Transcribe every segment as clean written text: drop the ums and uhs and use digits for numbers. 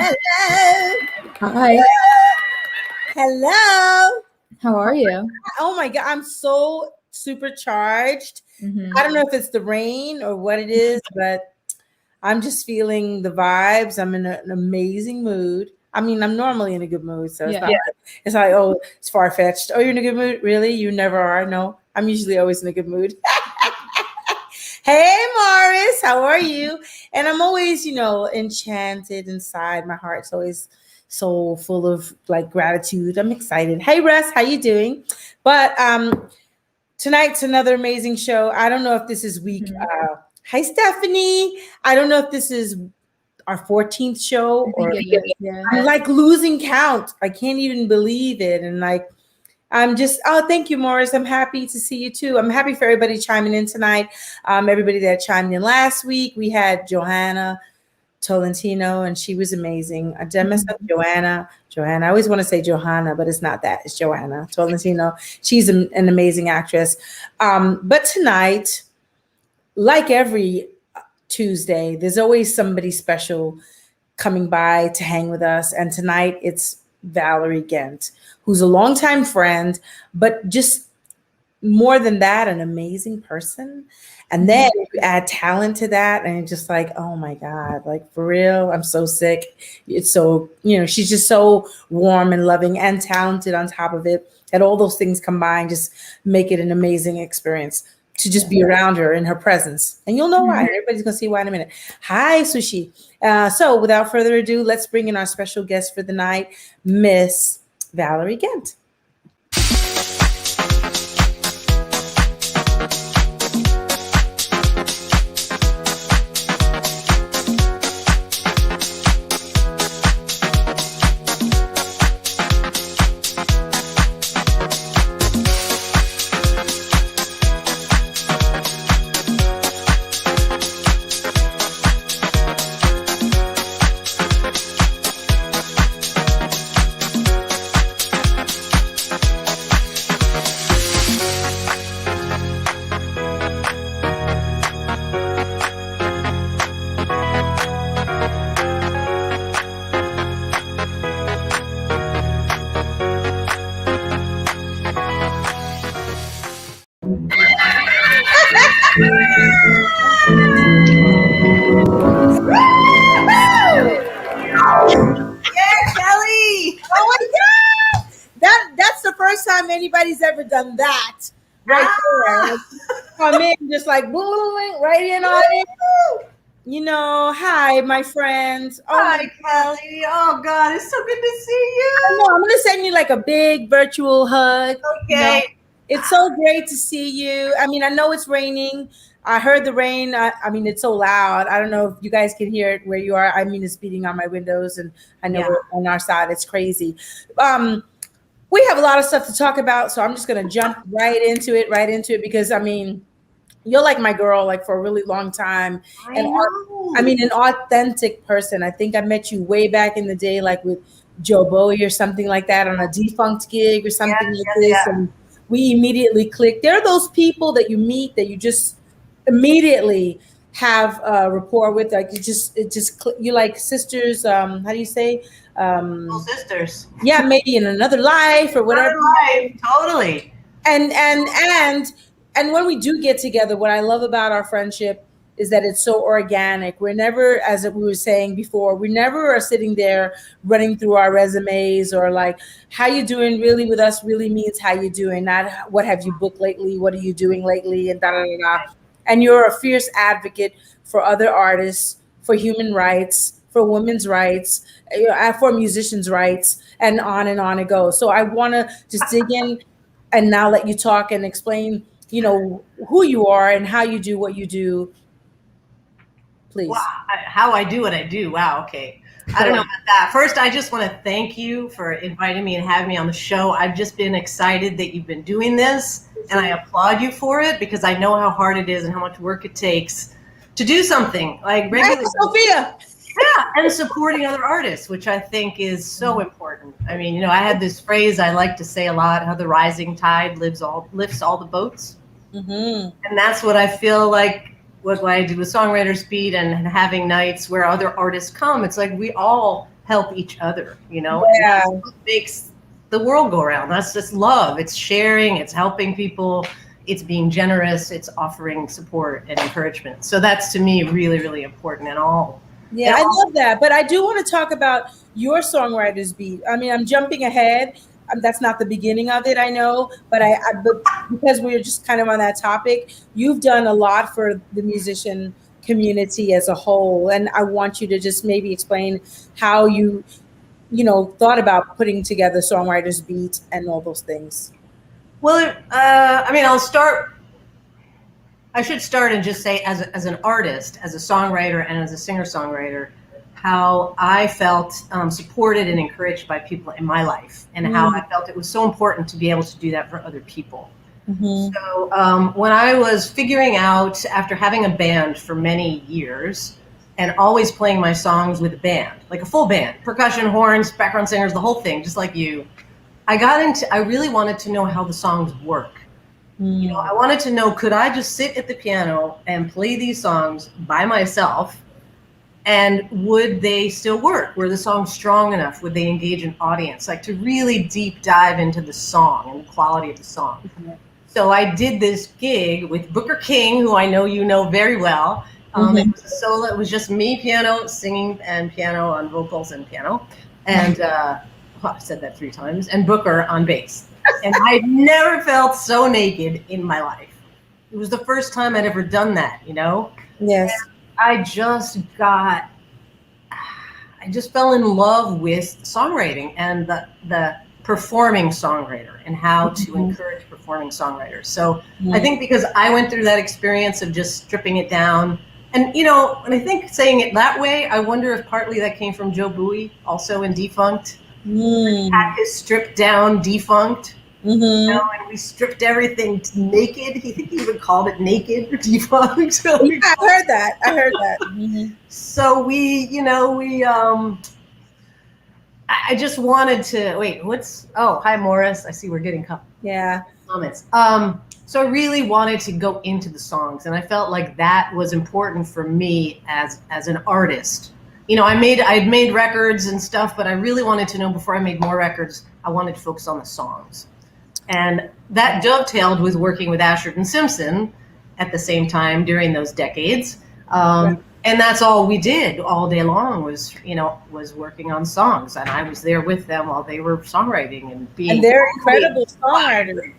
Hello. Hi. Hello. How are you? Oh my God, I'm so supercharged. I don't know if it's the rain or what it is, but I'm just feeling the vibes. I'm in an amazing mood. I mean, I'm normally in a good mood, so it's like, oh, it's far fetched. Oh, you're in a good mood? Really? You never are? No, I'm usually always in a good mood. Hey, Morris, how are you? And I'm always, enchanted inside. My heart's always so full of like gratitude. I'm excited. Hey, Russ, how you doing? But tonight's another amazing show. I don't know if this is week. Hi, Stephanie. I don't know if this is our 14th show or I'm like losing count. I can't even believe it. And like, thank you, Morris. I'm happy to see you too. I'm happy for everybody chiming in tonight. Everybody that chimed in last week, we had Johanna Tolentino, and she was amazing. I did mess up Joanna. I always want to say Johanna, but it's not that. It's Johanna Tolentino. She's an amazing actress. But tonight, like every Tuesday, there's always somebody special coming by to hang with us. And tonight it's Valerie Ghent, who's a longtime friend, but just more than that, an amazing person. And then you add talent to that, and it's just like, oh my God, like for real, I'm so sick. It's so, she's just so warm and loving and talented on top of it. And all those things combined just make it an amazing experience to just be around her in her presence. And you'll know why. Everybody's going to see why in a minute. Hi, Sushi. So without further ado, let's bring in our special guest for the night, Miss Valerie Ghent. Anybody's ever done that right there. Come in just like right in on it. Hi, my friends. Hi, Kelly. Oh God, it's so good to see you. I know, I'm gonna send you like a big virtual hug. Okay. It's so great to see you. I mean, I know it's raining. I heard the rain. I mean, it's so loud. I don't know if you guys can hear it where you are. I mean, it's beating on my windows, and I know on our side it's crazy. We have a lot of stuff to talk about, so I'm just going to jump right into it because, I mean, you're like my girl, like for a really long time. I mean, an authentic person. I think I met you way back in the day, like with Joe Bowie or something like that on a defunct gig or something like this. Yeah. And we immediately clicked. There are those people that you meet that you just immediately have a rapport with. Like you're like sisters. How do you say? Sisters. Yeah, maybe in another life or whatever. Life, totally. And when we do get together, what I love about our friendship is that it's so organic. We're never, as we were saying before, we never are sitting there running through our resumes or like, how you doing really with us really means how you doing, not what have you booked lately, what are you doing lately, and da-da-da-da. And you're a fierce advocate for other artists, for human rights, for women's rights, for musicians' rights, and on it goes. So I want to just dig in and now let you talk and explain, who you are and how you do what you do. Please. Wow, how I do what I do. Wow. Okay. I don't know about that. First, I just want to thank you for inviting me and having me on the show. I've just been excited that you've been doing this, and I applaud you for it because I know how hard it is and how much work it takes to do something like regularly. Sophia. Yeah, and supporting other artists, which I think is so important. I mean, I had this phrase I like to say a lot, how the rising tide lifts all the boats. And that's what I feel like what I do with Songwriters Beat and having nights where other artists come. It's like we all help each other, you know? Yeah. And that's what makes the world go around. That's just love. It's sharing, it's helping people, it's being generous, it's offering support and encouragement. So that's, to me, really, really important in all. Yeah, I love that. But I do want to talk about your songwriter's beat. I mean, I'm jumping ahead. That's not the beginning of it, I know, but but because we're just kind of on that topic, you've done a lot for the musician community as a whole, and I want you to just maybe explain how you thought about putting together songwriter's beat and all those things. Well, I mean, I should start and just say, as an artist, as a songwriter, and as a singer-songwriter, how I felt supported and encouraged by people in my life, and how I felt it was so important to be able to do that for other people. So when I was figuring out, after having a band for many years, and always playing my songs with a band, like a full band, percussion, horns, background singers, the whole thing, just like you, I really wanted to know how the songs work. You know, I wanted to know, could I just sit at the piano and play these songs by myself, and would they still work? Were the songs strong enough? Would they engage an audience? Like, to really deep dive into the song and the quality of the song. So I did this gig with Booker King, who I know you know very well. It was a solo. It was just me, piano, singing, and piano on vocals and piano. And I said that 3 times. And Booker on bass. And I'd never felt so naked in my life. It was the first time I'd ever done that, you know? Yes. And I just fell in love with songwriting and the performing songwriter, and how to encourage performing songwriters. So I think because I went through that experience of just stripping it down, and and I think saying it that way, I wonder if partly that came from Joe Bowie, also in Defunct. Had his stripped down Defunct. And we stripped everything naked. He even called it Naked or Defunct. So yeah, I heard that. So I just wanted to hi Morris. I see we're getting comments. So I really wanted to go into the songs, and I felt like that was important for me as an artist. I'd made records and stuff, but I really wanted to know, before I made more records, I wanted to focus on the songs. And that dovetailed with working with Ashford and Simpson at the same time during those decades. And that's all we did all day long was working on songs. And I was there with them while they were songwriting and being. And they're incredible songwriters.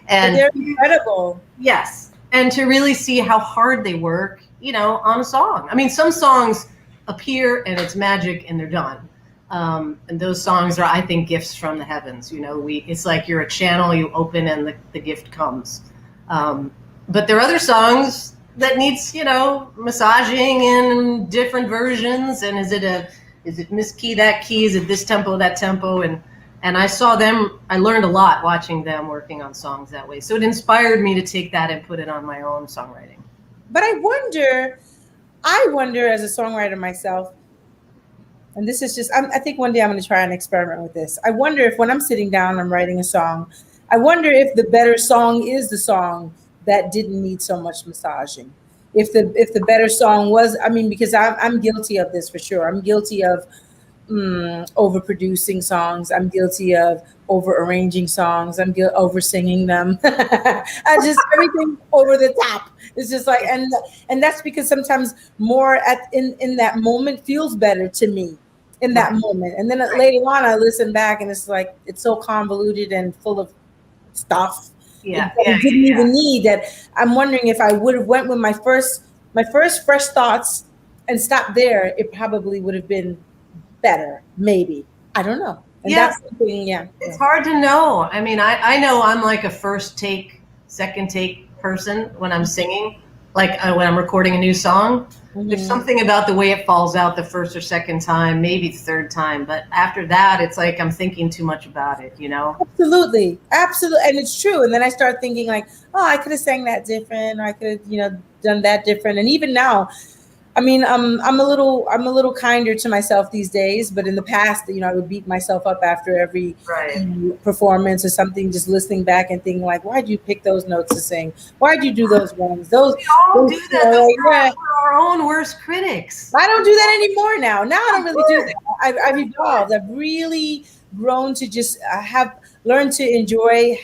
And they're incredible. Yes. And to really see how hard they work, on a song. I mean, some songs appear and it's magic and they're done. And those songs are, I think, gifts from the heavens. It's like you're a channel, you open and the gift comes. But there are other songs that needs, massaging in different versions. And is it this key, that key? Is it this tempo, that tempo? And I saw them, I learned a lot watching them working on songs that way. So it inspired me to take that and put it on my own songwriting. But I wonder as a songwriter myself, and this is just, I think one day I'm going to try and experiment with this. I wonder if when I'm sitting down and I'm writing a song, I wonder if the better song is the song that didn't need so much massaging. If the better song was, because I'm guilty of this for sure. I'm guilty of overproducing songs. I'm guilty of over arranging songs. I'm over singing them. I just everything over the top. It's just like, and that's because sometimes more in that moment feels better to me in that moment. And then later on I listen back and it's like, it's so convoluted and full of stuff. I didn't even need that. I'm wondering if I would have went with my first fresh thoughts and stopped there, it probably would have been better. Maybe. I don't know. And that's the thing, It's hard to know. I mean, I know I'm like a first take, second take person when I'm singing, like when I'm recording a new song. There's something about the way it falls out the first or second time, maybe third time. But after that, it's like I'm thinking too much about it, Absolutely. And it's true. And then I start thinking like, oh, I could have sang that different. Or I could have, done that different. And even now, I mean, I'm a little kinder to myself these days, but in the past, I would beat myself up after every performance or something, just listening back and thinking like, why'd you pick those notes to sing? Why'd you do those ones? We all do that. We're our own worst critics. I don't do that anymore now. Now I don't really do that. I've evolved. I've really grown to just learn to enjoy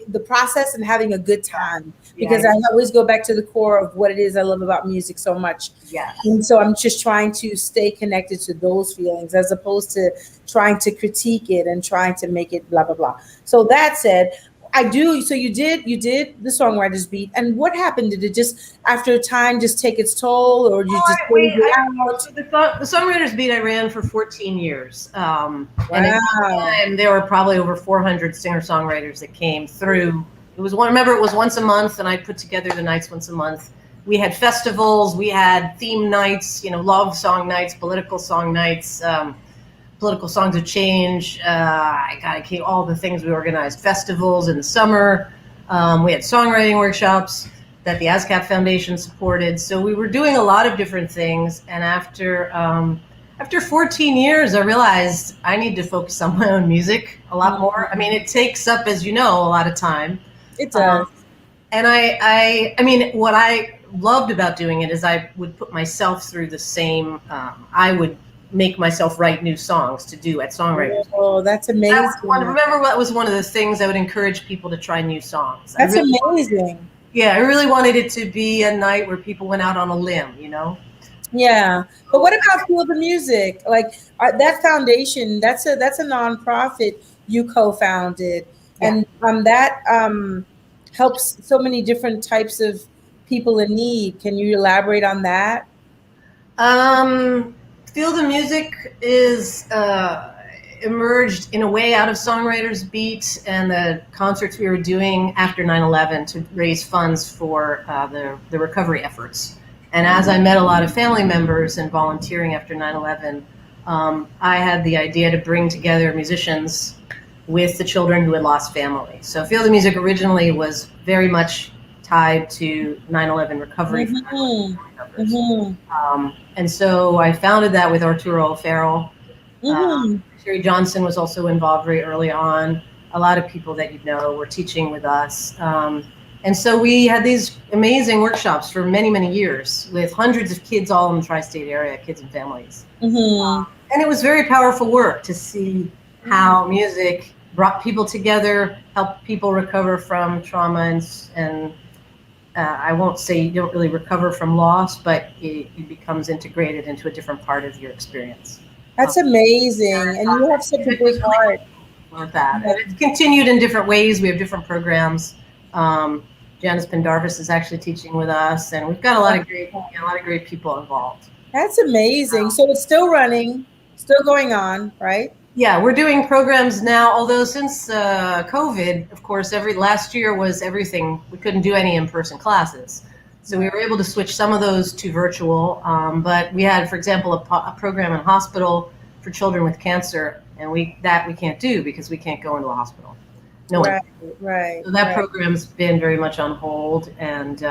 the process and having a good time, because I always go back to the core of what it is I love about music so much. Yeah. And so I'm just trying to stay connected to those feelings as opposed to trying to critique it and trying to make it blah, blah, blah. So that said, I do. So you did the songwriter's beat. And what happened? Did it just, after time, just take its toll, or you just phase it out? The songwriter's beat I ran for 14 years. And at that time, there were probably over 400 singer-songwriters that came through. It was once a month, and I put together the nights once a month. We had festivals, we had theme nights, love song nights, political song nights, political songs of change. All the things we organized. Festivals in the summer. We had songwriting workshops that the ASCAP Foundation supported. So we were doing a lot of different things. And after 14 years, I realized I need to focus on my own music a lot more. I mean, it takes up, as you know, a lot of time. It does. And I mean, what I loved about doing it is I would put myself through the same, I would make myself write new songs to do at songwriters. Oh, that's amazing. That was one of the things I would encourage people to try new songs. That's amazing. I really wanted it to be a night where people went out on a limb, Yeah. But what about Feel the Music? Like that foundation, that's a nonprofit you co-founded. And that helps so many different types of people in need. Can you elaborate on that? Feel the Music is emerged in a way out of Songwriters Beat and the concerts we were doing after 9/11 to raise funds for the recovery efforts. And as I met a lot of family members and volunteering after 9/11, I had the idea to bring together musicians with the children who had lost family. So Feel the Music originally was very much tied to 9/11 recovery. And so I founded that with Arturo O'Farrell. Sherry Johnson was also involved very early on. A lot of people that were teaching with us. And so we had these amazing workshops for many, many years with hundreds of kids all in the tri-state area, kids and families. And it was very powerful work to see how music brought people together, helped people recover from trauma, and I won't say you don't really recover from loss, but it becomes integrated into a different part of your experience. That's amazing. And you have such a big heart. With that. And it's continued in different ways. We have different programs. Janice Pendarvis is actually teaching with us, and we've got a lot of great people involved. That's amazing. So it's still running, still going on, right? Yeah, we're doing programs now, although since COVID, of course, last year was everything. We couldn't do any in-person classes. So we were able to switch some of those to virtual. But we had, for example, a program in a hospital for children with cancer, and we can't do because we can't go into a hospital. No one. Right. So that program's been very much on hold, and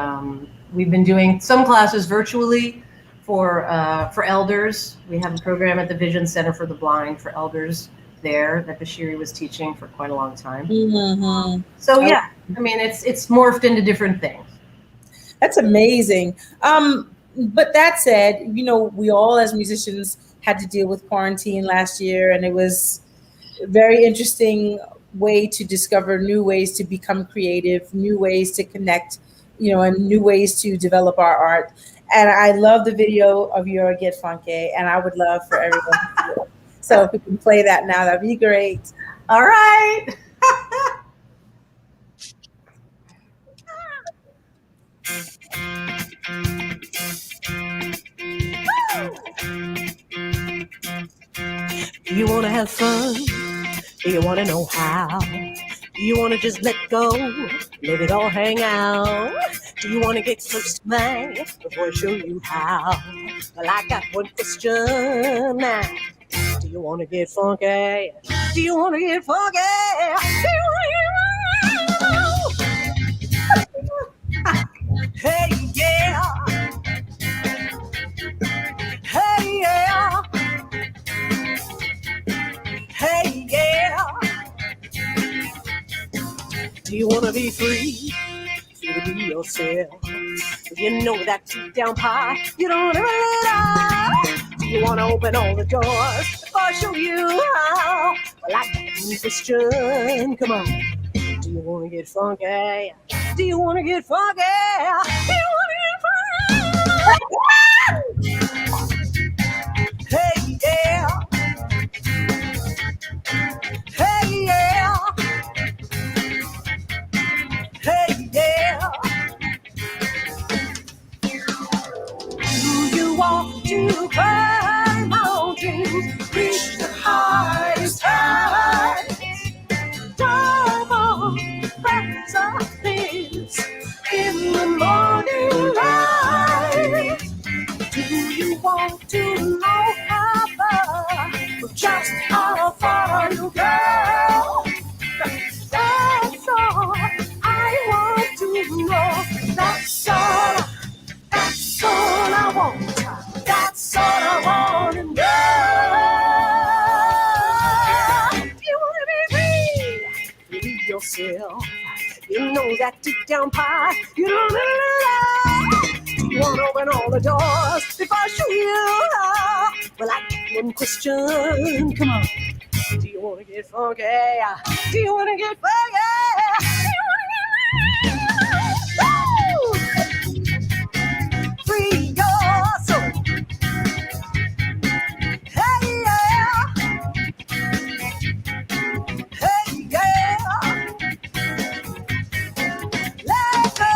we've been doing some classes virtually for elders. We have a program at the Vision Center for the Blind for elders there that Bashiri was teaching for quite a long time. So yeah, I mean, it's morphed into different things. That's amazing. But that said, we all as musicians had to deal with quarantine last year, and it was a very interesting way to discover new ways to become creative, new ways to connect, and new ways to develop our art. And I love the video of your Get Funky, and I would love for everyone to see it. So if we can play that now, that'd be great. All right. Do you want to have fun? Do you want to know how? Do you want to just let go? Let it all hang out? Do you want to get some slang before I show you how? Well, I got one question now. Do you want to get funky? Do you want to get funky? Do you want to get funky? Hey, yeah. Do you want to be free? Free to be yourself. You know that deep down pie, you don't ever let out. Do you want to open all the doors before I show you how? Well, I got a question. Come on. Do you want to get funky? Do you want to get funky? Do you want to get funky? Hey, yeah. Hey, yeah. Hey, yeah. Do you want to climb mountains, reach the highest heights, dive on precipices in the morning light? Do you want to know how far, or just how far you go? That's all I want to know. That's all I want. That's all I want to know. You want to be free? Be yourself. You know that deep down pie, you don't know. You want to open all the doors before I show you how. Well, I got one question. Come on. Do you want to get funky? Do you want to get funky? Do you want to get woo! Free your soul. Hey, yeah. Hey, yeah. Let go.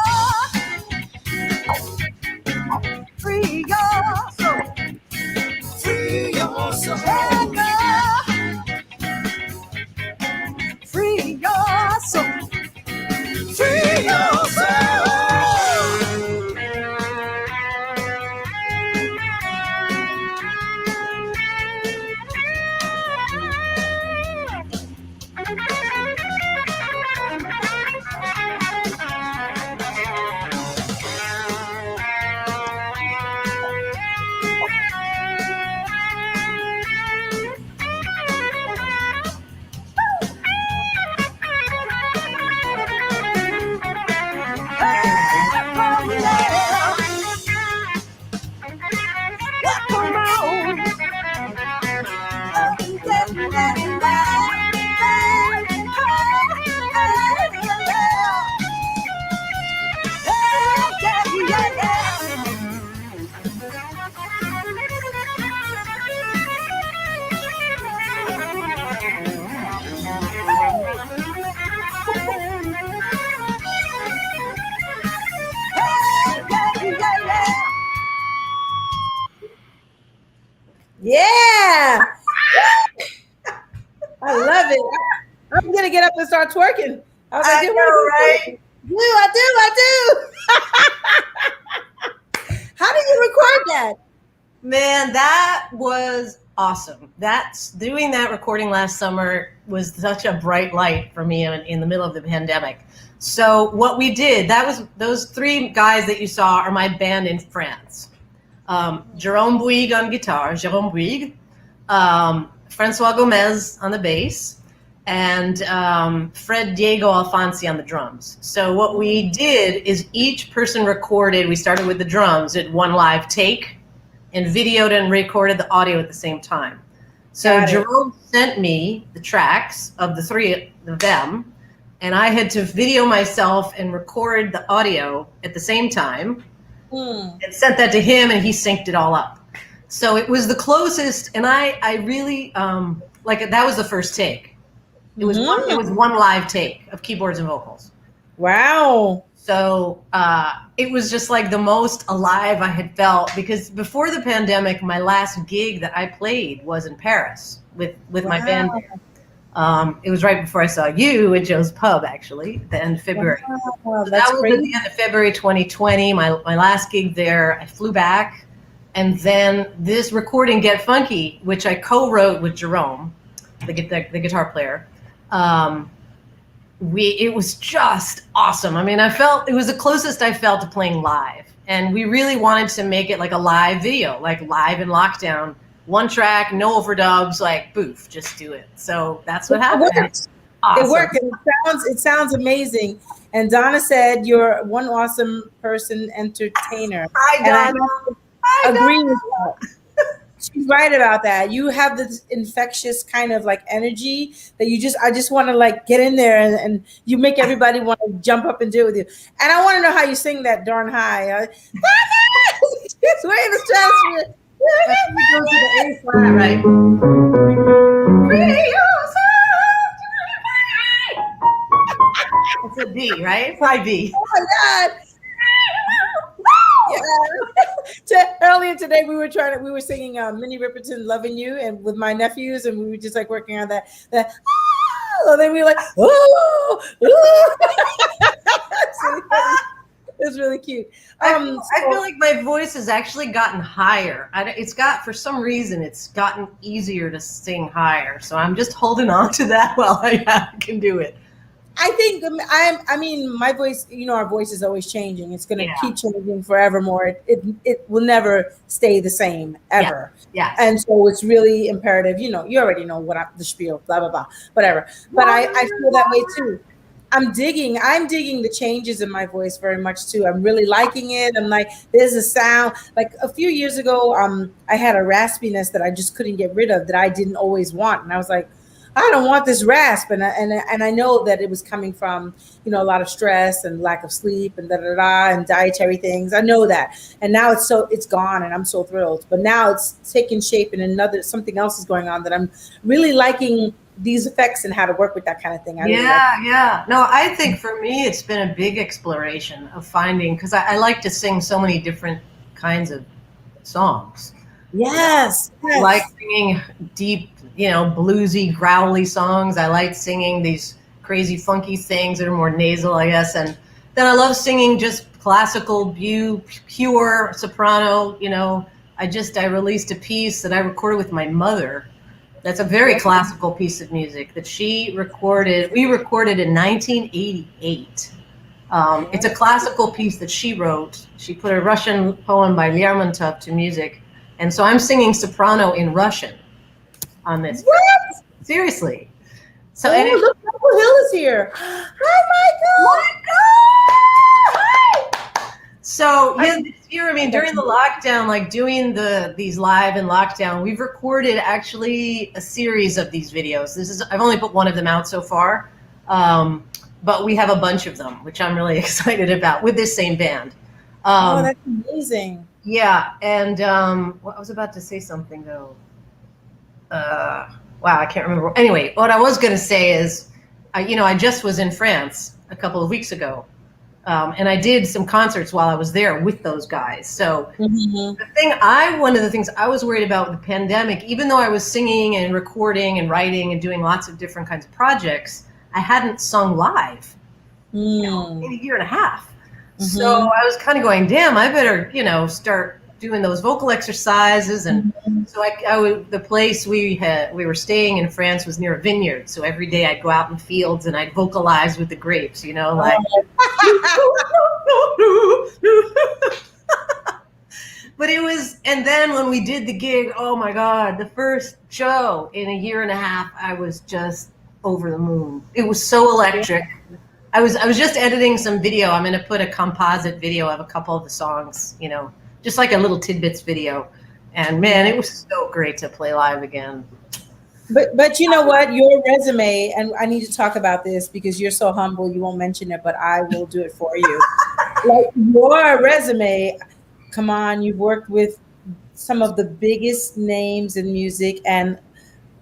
Free your soul. Free your soul. Let go. Free your soul. Free your soul. Yeah. I love it. I'm gonna get up and start twerking. I was like, I know, right? I do. How did you record that? Man, that was awesome. Doing that recording last summer was such a bright light for me in the middle of the pandemic. So what we did, those three guys that you saw are my band in France. Jérôme Bouygues on guitar, Jérôme Bouygues, Francois Gomez on the bass, and Fred Diego Alfonsi on the drums. So what we did is each person recorded, we started with the drums, did one live take, and videoed and recorded the audio at the same time. So Jérôme sent me the tracks of the three of them, and I had to video myself and record the audio at the same time. And sent that to him, and he synced it all up. So it was the closest, and I really that was the first take. It was one live take of keyboards and vocals. Wow. So it was just like the most alive I had felt, because before the pandemic, my last gig that I played was in Paris with my band there. It was right before I saw you at Joe's Pub, actually, at the end of February. Wow, so that was at the end of February 2020, my last gig there. I flew back, and then this recording, Get Funky, which I co-wrote with Jérôme, the guitar player, it was just awesome. I mean, I felt it was the closest I felt to playing live, and we really wanted to make it like a live video, like live in lockdown. One track, no overdubs, like boof, just do it. So that's what happened. Awesome. It worked, and it sounds amazing. And Donna said you're one awesome person, entertainer. Hi, Donna. I agree with that. She's right about that. You have this infectious kind of like energy that I just want to like get in there, and you make everybody want to jump up and do it with you. And I want to know how you sing that darn high. It's way in the stratosphere. It goes to the A flat, right? It's a B, right? High B. Oh my God. Yeah. Earlier today, we were singing Minnie Riperton, "Loving You," and with my nephews, and we were just like working on that. And then we were like, oh, it's really cute. I feel like my voice has actually gotten higher. For some reason, it's gotten easier to sing higher. So I'm just holding on to that while I can do it. I think my voice, our voice is always changing. It's going to keep changing forevermore. It will never stay the same ever. Yeah. And so it's really imperative. You already know the spiel, blah, blah, blah, whatever. But I feel that way too. I'm digging the changes in my voice very much too. I'm really liking it. I'm like, there's a sound. Like a few years ago, I had a raspiness that I just couldn't get rid of, that I didn't always want. And I was like, I don't want this rasp, and I know that it was coming from a lot of stress and lack of sleep and and dietary things. I know that, and now it's gone, and I'm so thrilled. But now it's taking shape, and something else is going on that I'm really liking these effects and how to work with that kind of thing. Yeah. No, I think for me it's been a big exploration of finding, because I like to sing so many different kinds of songs. Yes. I like singing deep, bluesy, growly songs. I like singing these crazy, funky things that are more nasal, I guess. And then I love singing just classical, pure soprano. I released a piece that I recorded with my mother. That's a very classical piece of music that she recorded. We recorded in 1988. It's a classical piece that she wrote. She put a Russian poem by Lermontov to music. And so I'm singing soprano in Russian on this. What? Seriously. So look, Michael Hill is here. Hi, Michael. Hi. So this year, during the lockdown, like doing these live in lockdown, we've recorded actually a series of these videos. I've only put one of them out so far, but we have a bunch of them, which I'm really excited about, with this same band. That's amazing. Yeah, and I was about to say something though. Wow, I can't remember. Anyway, what I was going to say is, I just was in France a couple of weeks ago, and I did some concerts while I was there with those guys. So one of the things I was worried about with the pandemic, even though I was singing and recording and writing and doing lots of different kinds of projects, I hadn't sung live in a year and a half. So I was kind of going, damn, I better, start doing those vocal exercises. And so the place we were staying in France was near a vineyard. So every day I'd go out in the fields and I'd vocalize with the grapes, like. But and then when we did the gig, oh my God, the first show in a year and a half, I was just over the moon. It was so electric. I was just editing some video. I'm going to put a composite video of a couple of the songs, just like a little tidbits video. And man, it was so great to play live again. But you know what? Your resume, and I need to talk about this because you're so humble, you won't mention it, but I will do it for you. Like your resume, come on, you've worked with some of the biggest names in music and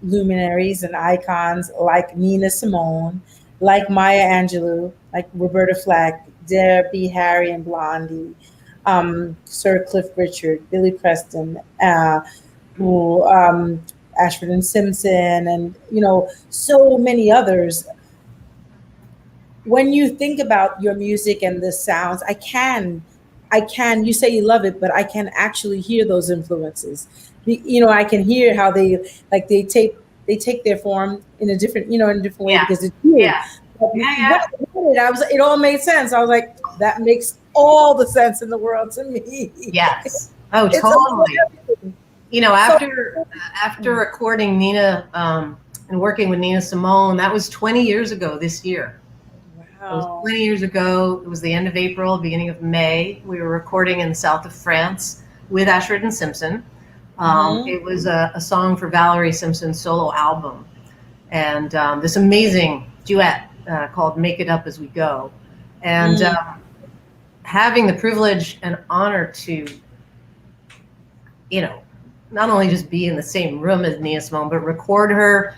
luminaries and icons like Nina Simone, like Maya Angelou, like Roberta Flack, Debbie Harry and Blondie, Sir Cliff Richard, Billy Preston, Ashford and Simpson, and so many others. When you think about your music and the sounds, I can. You say you love it, but I can actually hear those influences. I can hear how they take their form in a different way because it's you. Yeah. It all made sense. I was like, that makes all the sense in the world to me. Yes. Oh, totally. After recording Nina and working with Nina Simone. That was 20 years ago this year. Wow. It was 20 years ago. It was the end of April, beginning of May. We were recording in the south of France with Ashford and Simpson. It was a song for Valerie Simpson's solo album. And this amazing duet called Make It Up As We Go. And having the privilege and honor to, not only just be in the same room as Nina Simone, but record her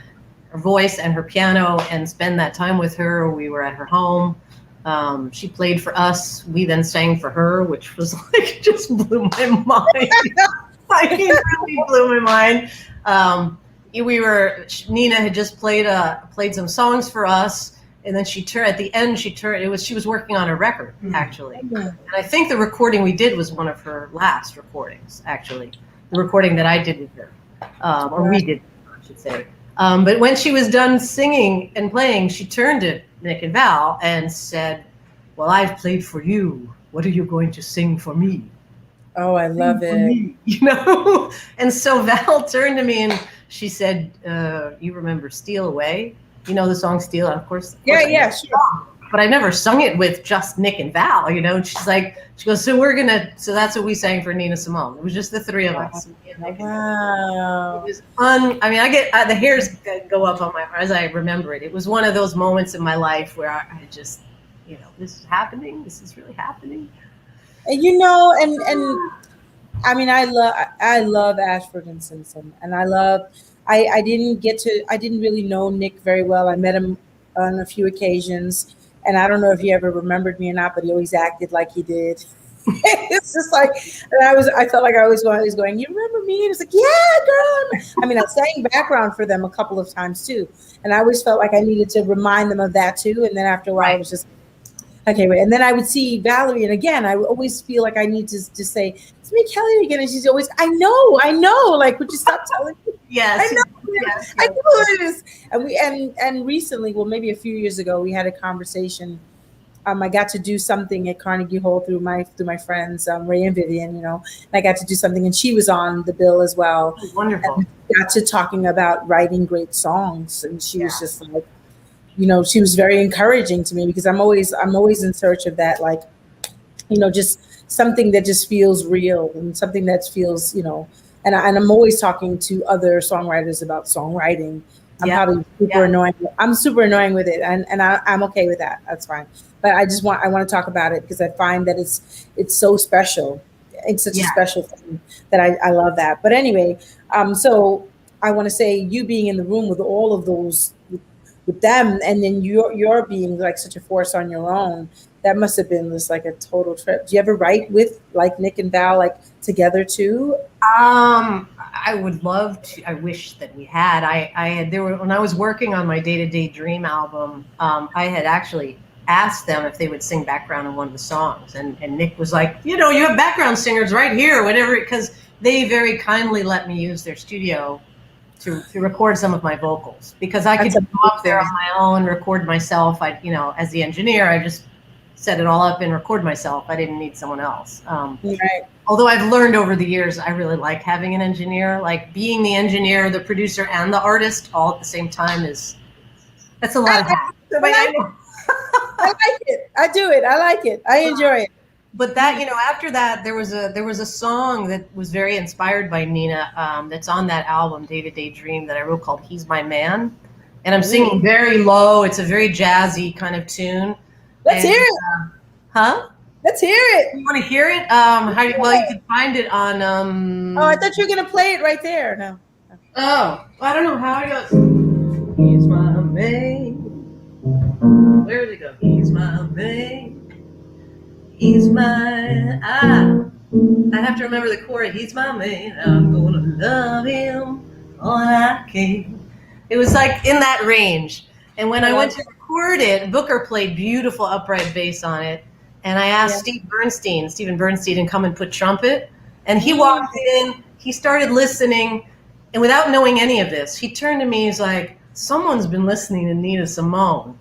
voice and her piano and spend that time with her. We were at her home. She played for us. We then sang for her, which was like, just blew my mind. Like, it really blew my mind. Nina had just played some songs for us, and then at the end she was working on a record, actually. And I think the recording we did was one of her last recordings, actually. The recording that I did with her, or we did, I should say. But when she was done singing and playing, she turned to Nick and Val and said, "Well, I've played for you. What are you going to sing for me?" Oh, I love it. And so Val turned to me and she said, "You remember Steal Away? You know the song Steal?" And of course yeah, sure. But I never sung it with just Nick and Val, And she goes, so that's what we sang for Nina Simone. It was just the three of us. Wow. It was I get the hairs go up on my as I remember it. It was one of those moments in my life where I just, this is happening. This is really happening. And I love Ashford and Simpson, and I didn't really know Nick very well. I met him on a few occasions, and I don't know if he ever remembered me or not, but he always acted like he did. It's just like, and I felt like I was going, "You remember me?" And it's like, "Yeah, girl." I sang background for them a couple of times too, and I always felt like I needed to remind them of that too. And then after a while, I was just, okay, wait. And then I would see Valerie, and again, I would always feel like I need to just say, "It's me, Kelly," again. And she's always, I know. Like, would you stop telling me? Yes. I know. Yes. I know it is. And recently, well, maybe a few years ago, we had a conversation. I got to do something at Carnegie Hall through my friends, Ray and Vivian, and I got to do something, and she was on the bill as well. Oh, wonderful. And got to talking about writing great songs, and she was just like, she was very encouraging to me, because I'm always in search of that, like, just something that just feels real, and something that feels, and I'm always talking to other songwriters about songwriting. I'm probably super annoying. I'm super annoying with it, and I'm okay with that. That's fine. But I want to talk about it because I find that it's so special. It's such a special thing that I love that. But anyway, so I want to say, you being in the room with all of those with them, and then you're being like such a force on your own, that must have been just like a total trip. Do you ever write with like Nick and Val, like together too? I would love to. I wish that we had. When I was working on my Day-to-Day Dream album, I had actually asked them if they would sing background in one of the songs, and Nick was like, you have background singers right here, whatever, because they very kindly let me use their studio to record some of my vocals, because I could go up there on my own, record myself. As the engineer, I just set it all up and record myself. I didn't need someone else. Right. Although I've learned over the years, I really like having an engineer. Like, being the engineer, the producer, and the artist all at the same time that's a lot of hats. I like it. I do it. I like it. I enjoy it. But that, after that, there was a song that was very inspired by Nina, that's on that album, Day-to-Day Dream, that I wrote, called "He's My Man," and I'm singing very low. It's a very jazzy kind of tune. Let's hear it. Huh? Let's hear it. You want to hear it? You can find it on. Oh, I thought you were gonna play it right there. No. Oh, I don't know how it goes. He's my man. Where did it go? He's my man. He's my. I have to remember the chord. He's my man. I'm gonna love him all I can. It was like in that range. And when I went to record it, Booker played beautiful upright bass on it. And I asked Stephen Bernstein to come and put trumpet. And he walked in, he started listening. And without knowing any of this, he turned to me, he's like, "Someone's been listening to Nina Simone.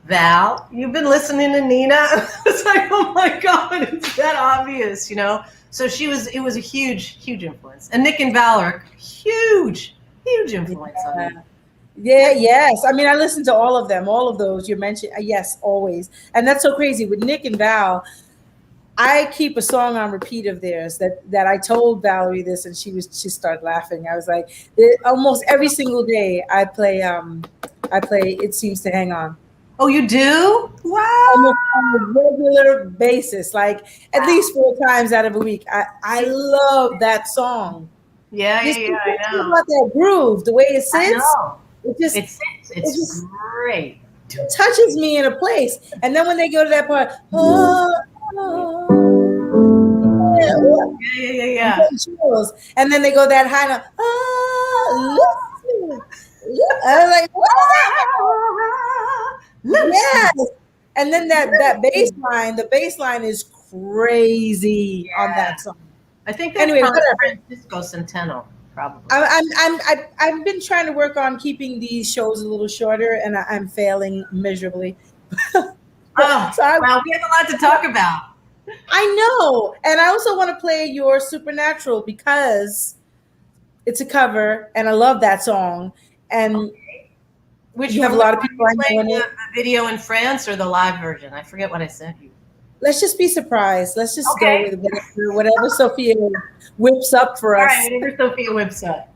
Val, you've been listening to Nina?" It's like, oh my God, it's that obvious, So it was a huge, huge influence. And Nick and Val are huge influence on me. Yeah, yes. I mean, I listen to all of them, all of those you mentioned. Yes, always. And that's so crazy with Nick and Val. I keep a song on repeat of theirs that I told Valerie this, and she started laughing. I was like, almost every single day I play It Seems to Hang On. Oh, you do? Wow. Almost on a regular basis, like at least 4 times out of a week. I love that song. Yeah, I know. About that groove, the way it sits. It's great. Touches me in a place. And then when they go to that part, yeah. And then they go that high note. I was like, what? Yes. And then that bass line, the bass line is crazy on that song. I think that's probably Francisco Centeno, probably. I've been trying to work on keeping these shows a little shorter, and I'm failing miserably. So we have a lot to talk about. I know, and I also want to play your Supernatural because it's a cover, and I love that song. And which you have a lot of people I know in it. The video in France or the live version? I forget what I sent you. Let's just be surprised. Let's just go with whatever Sophia whips up for us. All right, whatever Sophia whips up.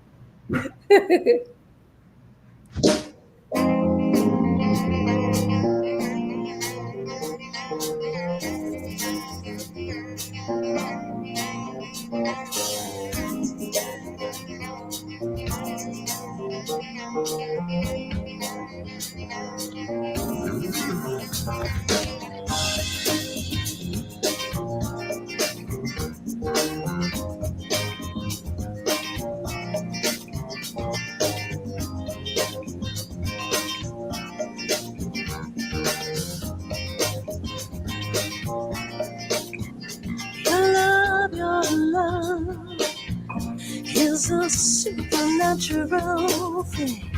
Is a supernatural thing.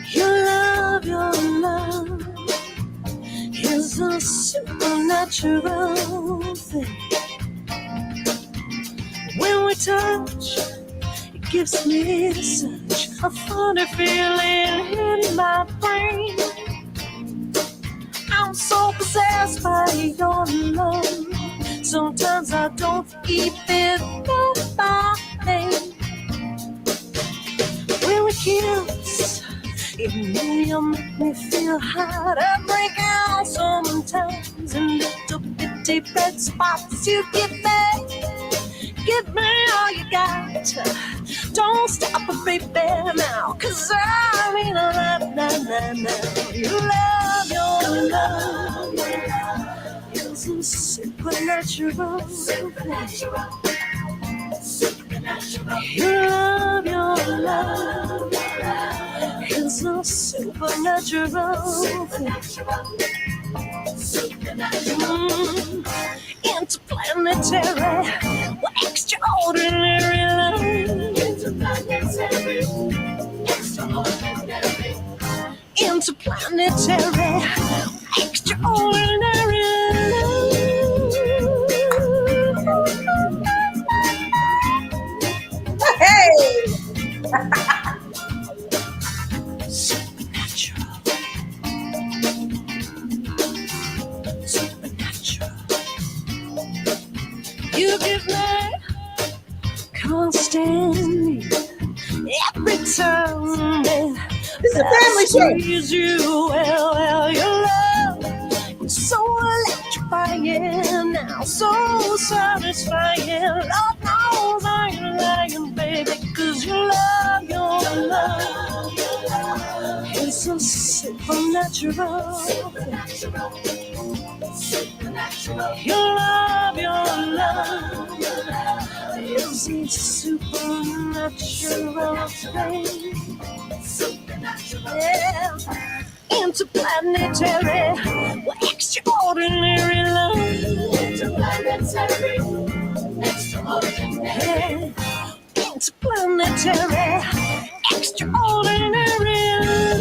Your love is a supernatural thing. When we touch, it gives me such a funny feeling in my brain. I'm so possessed by your love. Sometimes I don't even know my name. When we kiss, it may make me feel hot. I break out sometimes in little bitty red spots. You give me all you got. Don't stop, baby, now, 'cause I mean a lot, now. You love your love. It's a supernatural. Your love is a supernatural. Interplanetary, extraordinary love. Interplanetary, extraordinary love. Hey! Supernatural. You give me constant every time. This is a family show. You, well, your love is so electrifying now, so satisfying. Lord knows I ain't lying, baby, 'cause your love is so supernatural. Your love is a supernatural thing. Yeah. Interplanetary, extraordinary love. Interplanetary, extraordinary. Interplanetary, extraordinary love.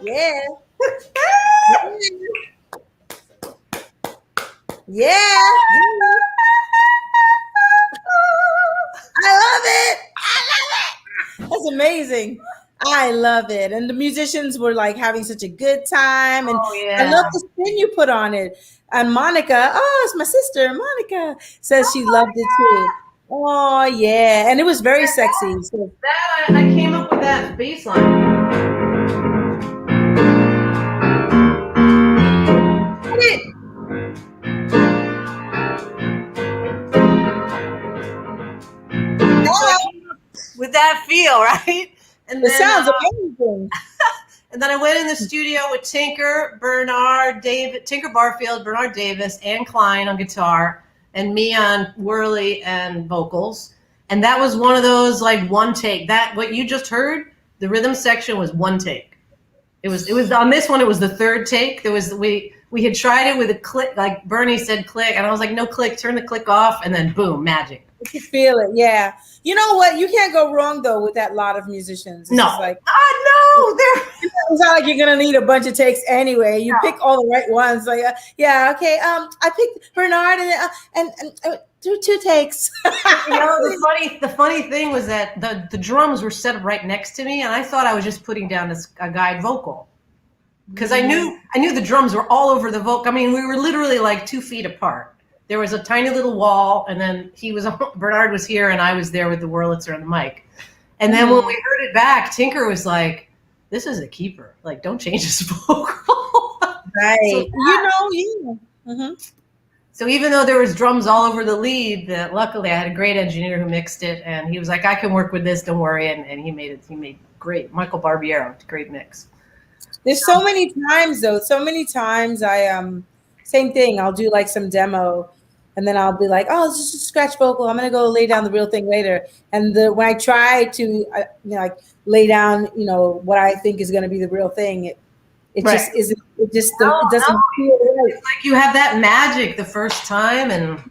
Yeah. Yeah. I love it. That's amazing. I love it. And the musicians were like having such a good time. And I love the spin you put on it. And Monica, oh, it's my sister, Monica, says she loved it too. Oh, yeah. And it was very sexy. So That I came up with that bass line. With that feel, right? And it sounds amazing. And then I went in the studio with Tinker, Bernard, David, Tinker Barfield, Bernard Davis, Ann Klein on guitar, and me on whirly and vocals. And that was one of those like one take. That what you just heard, the rhythm section was one take. It was on this one. It was the third take. There was we had tried it with a click, like Bernie said, click, and I was like, no click, turn the click off, and then boom, magic. You can feel it, yeah. You know what? You can't go wrong though with that lot of musicians. It's no, like no, it's not like you're gonna need a bunch of takes anyway. You pick all the right ones. Like, yeah, okay. I picked Bernard and do 2 takes. You know, the funny thing was that the drums were set up right next to me, and I thought I was just putting down a guide vocal because I knew the drums were all over the vocal. I mean, we were literally like 2 feet apart. There was a tiny little wall, and then Bernard was here, and I was there with the Wurlitzer and the mic. And then when we heard it back, Tinker was like, "This is a keeper. Like, don't change his vocal." Right. So even though there was drums all over the lead, luckily I had a great engineer who mixed it, and he was like, "I can work with this. Don't worry." And he made it. He made great. Michael Barbiero, great mix. There's so many times though. So many times I same thing. I'll do like some demo. And then I'll be like, oh, it's just a scratch vocal. I'm going to go lay down the real thing later. And when I try to like lay down, what I think is going to be the real thing, it just isn't, it doesn't feel right. It's like you have that magic the first time and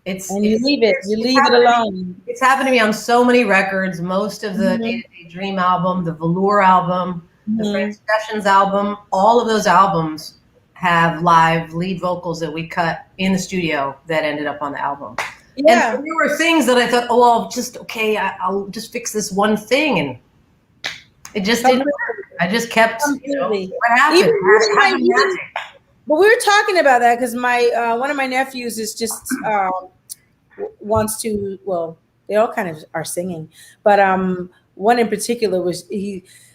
you leave it alone. It's happened to me on so many records, most of the Day-to-Day Dream album, the Velour album, the French Sessions album, all of those albums have live lead vocals that we cut in the studio that ended up on the album. Yeah. And there were things that I thought, I'll just fix this one thing. And it just didn't work. I just kept, what happened? But we were talking about that because my one of my nephews is just wants to, well, they all kind of are singing, but one in particular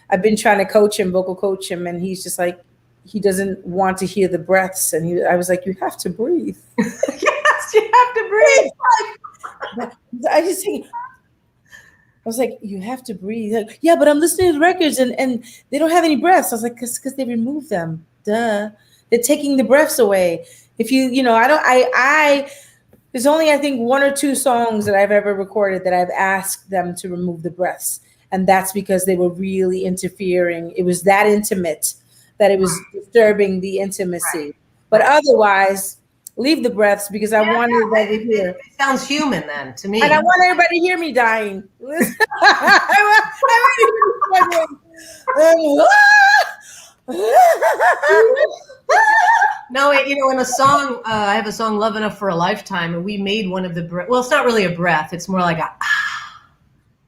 I've been trying to vocal coach him, and he's just like, he doesn't want to hear the breaths. And I was like, you have to breathe. Yes, you have to breathe. I was like, you have to breathe. Like, yeah, but I'm listening to the records and they don't have any breaths. I was like, because they removed them. Duh. They're taking the breaths away. If there's only, I think, 1 or 2 songs that I've ever recorded that I've asked them to remove the breaths. And that's because they were really interfering. It was that intimate that it was disturbing the intimacy. Right. But otherwise, leave the breaths because I wanted everybody to hear. It sounds human then to me. And I want everybody to hear me dying. No, in a song, I have a song, Love Enough for a Lifetime, and we made one of the well, it's not really a breath. It's more like a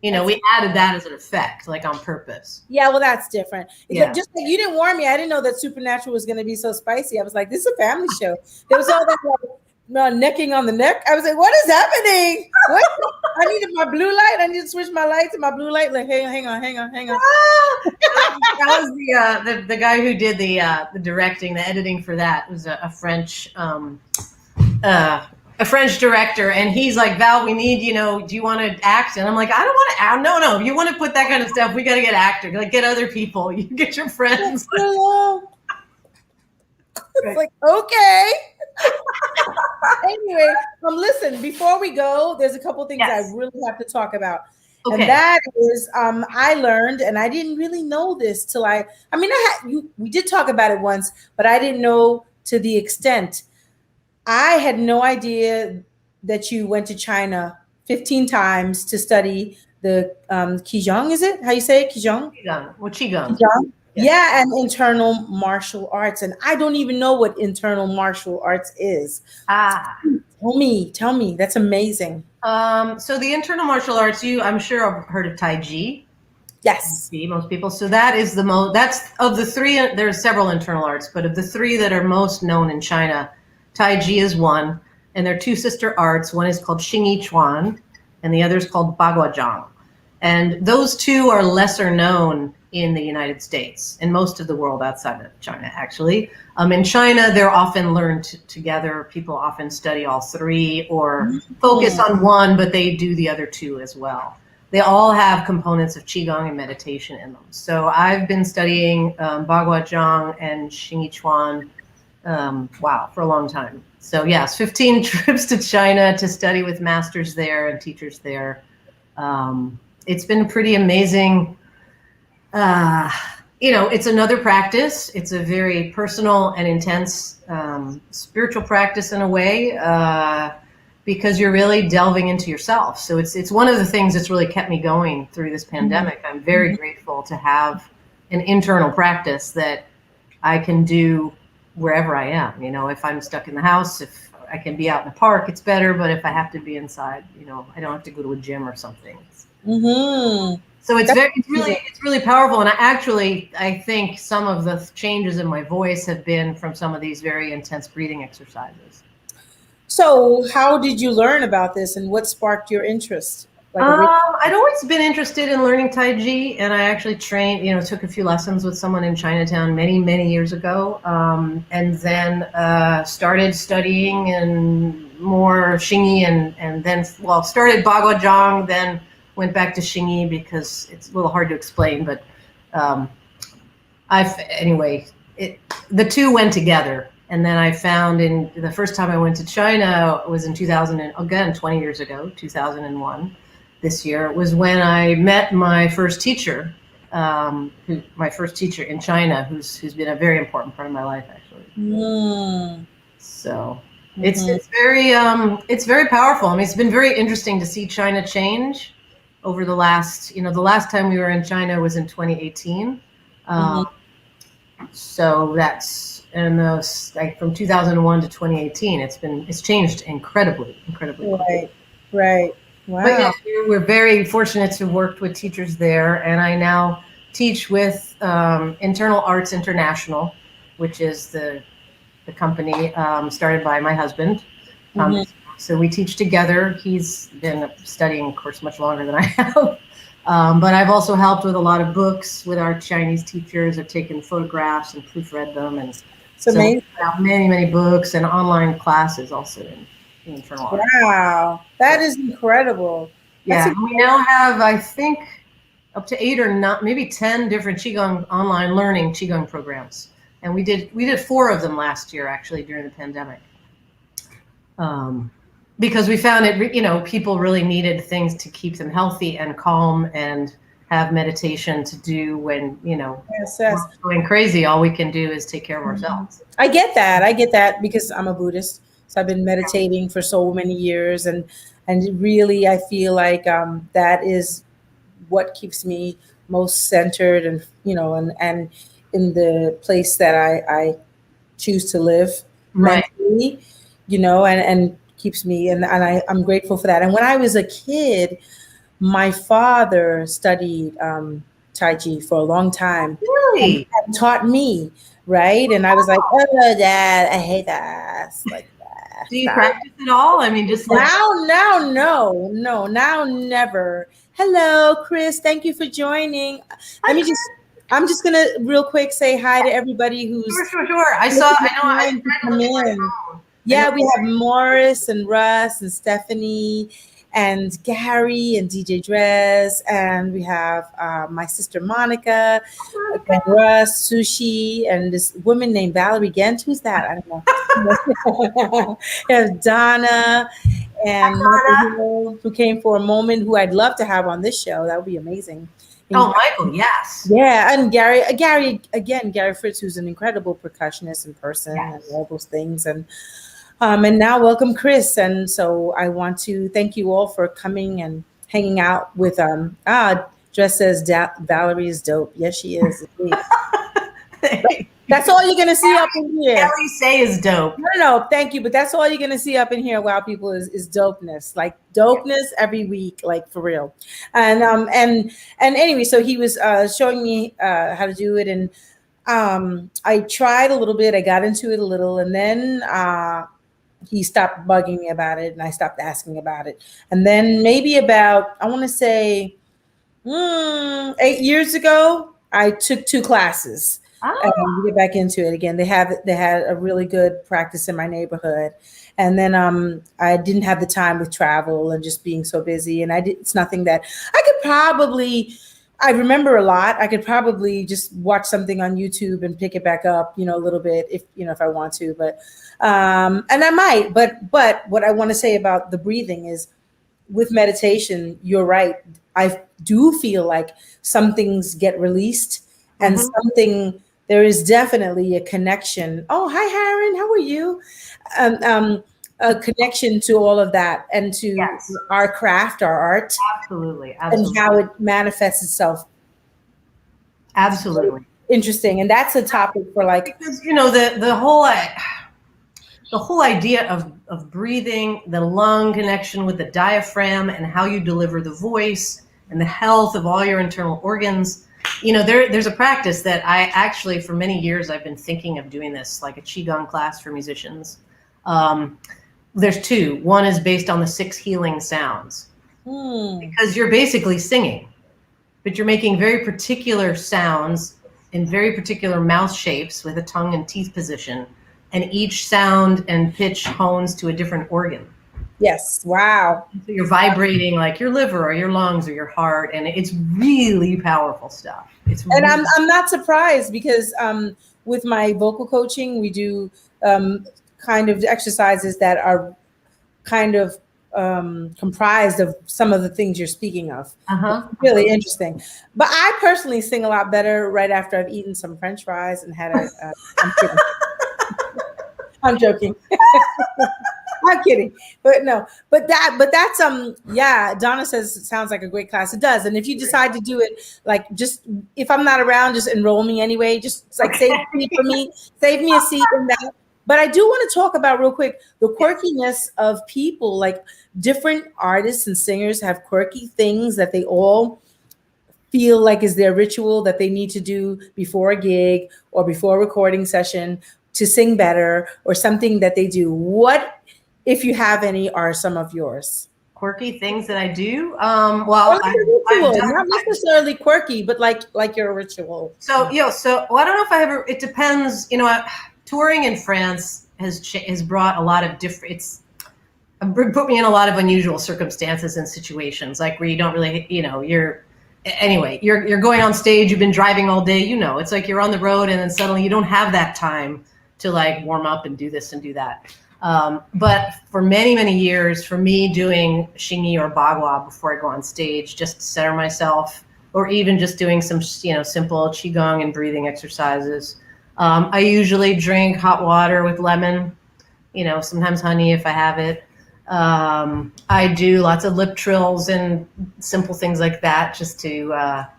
we added that as an effect, like on purpose. Yeah, well, that's different. Just like you didn't warn me. I didn't know that Supernatural was going to be so spicy. I was like, this is a family show. There was all that necking on the neck. I was like, what is happening? What? I needed my blue light. I need to switch my light to my blue light. Like, hang on. That was the guy who did the directing, the editing for that. It was a French a French director, and he's like, Val, we need, do you want to act? And I'm like, I don't want to act. No, if you want to put that kind of stuff, we got to get actors, like get other people. You get your friends. It's like, okay. Anyway, listen, before we go, there's a couple things I really have to talk about. Okay. And that is, I learned, and I didn't really know this till we did talk about it once, but I didn't know to the extent. I had no idea that you went to China 15 times to study the Qigong, is it? How you say it? Qigong? Qigong. Well, Qigong. Qigong? Yeah, and internal martial arts. And I don't even know what internal martial arts is. Tell me. That's amazing. So the internal martial arts, I'm sure have heard of Tai Chi. Yes. Most people. So that is that's of the three, there's several internal arts, but of the three that are most known in China, Tai Chi is one, and there are two sister arts. One is called Xingyi Chuan, and the other is called Baguazhang. And those two are lesser known in the United States and most of the world outside of China, actually. In China, they're often learned together. People often study all three or focus on one, but they do the other two as well. They all have components of Qigong and meditation in them. So I've been studying Baguazhang and Xingyi Chuan, for a long time. So yes, 15 trips to China to study with masters there and teachers there. It's been pretty amazing. It's another practice. It's a very personal and intense spiritual practice in a way, because you're really delving into yourself. So it's one of the things that's really kept me going through this pandemic. I'm very grateful to have an internal practice that I can do wherever I am. If I'm stuck in the house, if I can be out in the park, it's better. But if I have to be inside, I don't have to go to a gym or something. So it's really powerful. And I think some of the changes in my voice have been from some of these very intense breathing exercises. So how did you learn about this, and what sparked your interest? I'd always been interested in learning Tai Chi, and I actually trained, took a few lessons with someone in Chinatown many, many years ago. And then started studying and more Xingyi and then, started Baguazhang, then went back to Xingyi because it's a little hard to explain, but the two went together. And then I found the first time I went to China was in 20 years ago, 2001. This year was when I met my first teacher, my first teacher in China, who's been a very important part of my life, actually. So it's very powerful. I mean, it's been very interesting to see China change over the last time we were in China was in 2018. So that's from 2001 to 2018. It's changed incredibly. Right. Wow. But yeah, we're very fortunate to have worked with teachers there, and I now teach with Internal Arts International, which is the company started by my husband. So we teach together. He's been studying, of course, much longer than I have. But I've also helped with a lot of books with our Chinese teachers. I've taken photographs and proofread them, and many, many books and online classes also in internal art. Wow, that is incredible. Yeah, we now have, I think, up to 8 or maybe 10 different Qigong online learning Qigong programs, and we did 4 of them last year, actually, during the pandemic. Because we found it, people really needed things to keep them healthy and calm and have meditation to do when, we're going crazy. All we can do is take care of ourselves. I get that because I'm a Buddhist. So I've been meditating for so many years, and really I feel like that is what keeps me most centered and and in the place that I choose to live mentally, and keeps me, and I'm grateful for that. And when I was a kid, my father studied Tai Chi for a long time. Really? And taught me, right? And I was like, oh, Dad, I hate that. Like that. Do you practice at all? I mean, just now, now, never. Hello, Chris. Thank you for joining. I'm just gonna real quick say hi to everybody who's sure. I know. Yeah, we have Morris and Russ and Stephanie and Gary and DJ Drez, and we have my sister Monica, and Russ, Sushi, and this woman named Valerie Ghent. Who's that? I don't know. There's Donna and Michael, who came for a moment, who I'd love to have on this show. That would be amazing. Oh, Michael, yes. Yeah, and Gary again, Gary Fritz, who's an incredible percussionist in person, and all those things. And now welcome Chris. And so I want to thank you all for coming and hanging out with Dress says Valerie is dope. Yes, she is. That's all you're gonna see up in here. Kelli Sae is dope. No, thank you. But that's all you're gonna see up in here, wow, people, is dopeness. Like dopeness every week, like for real. And anyway, so he was showing me how to do it, and I tried a little bit, I got into it a little, and then he stopped bugging me about it, and I stopped asking about it. And then maybe about, I want to say 8 years ago, I took 2 classes. To get back into it again. They had a really good practice in my neighborhood, and then I didn't have the time with travel and just being so busy, and it's nothing that I could probably, I remember a lot. I could probably just watch something on YouTube and pick it back up, a little bit if I want to, but and I might, but what I want to say about the breathing is, with meditation, you're right. I do feel like some things get released, and there is definitely a connection. Oh, hi, Harren. How are you? A connection to all of that, and to our craft, our art. Absolutely. And how it manifests itself. Absolutely. Interesting. And that's a topic for because, the whole idea of breathing, the lung connection with the diaphragm, and how you deliver the voice, and the health of all your internal organs. There's a practice that I actually, for many years, I've been thinking of doing this, like a Qigong class for musicians. There's 2. One is based on the 6 healing sounds, because you're basically singing, but you're making very particular sounds in very particular mouth shapes with a tongue and teeth position, and each sound and pitch hones to a different organ. Yes. Wow. So you're vibrating like your liver or your lungs or your heart, and it's really powerful stuff. I'm not surprised, because with my vocal coaching, we do kind of exercises that are kind of comprised of some of the things you're speaking of. Really interesting. But I personally sing a lot better right after I've eaten some French fries and had I'm kidding. I'm joking. I'm kidding, but no, but that's Donna says it sounds like a great class. It does. And if you decide to do it, like, just, if I'm not around, just enroll me anyway, just like save a seat for me, save me a seat in that. But I do want to talk about real quick the quirkiness of people. Like, different artists and singers have quirky things that they all feel like is their ritual that they need to do before a gig or before a recording session to sing better, or something that they do. What, if you have any, are some of yours? Quirky things that I do? Not necessarily quirky, but like your ritual. So, I don't know if I ever, it depends, touring in France has brought a lot of put me in a lot of unusual circumstances and situations, like where you don't really, you're going on stage, you've been driving all day, it's like you're on the road, and then suddenly you don't have that time to like warm up and do this and do that. But for many, many years, for me, doing Xingyi or Bagua before I go on stage, just to center myself, or even just doing some, simple Qigong and breathing exercises. I usually drink hot water with lemon, sometimes honey if I have it. I do lots of lip trills and simple things like that, just to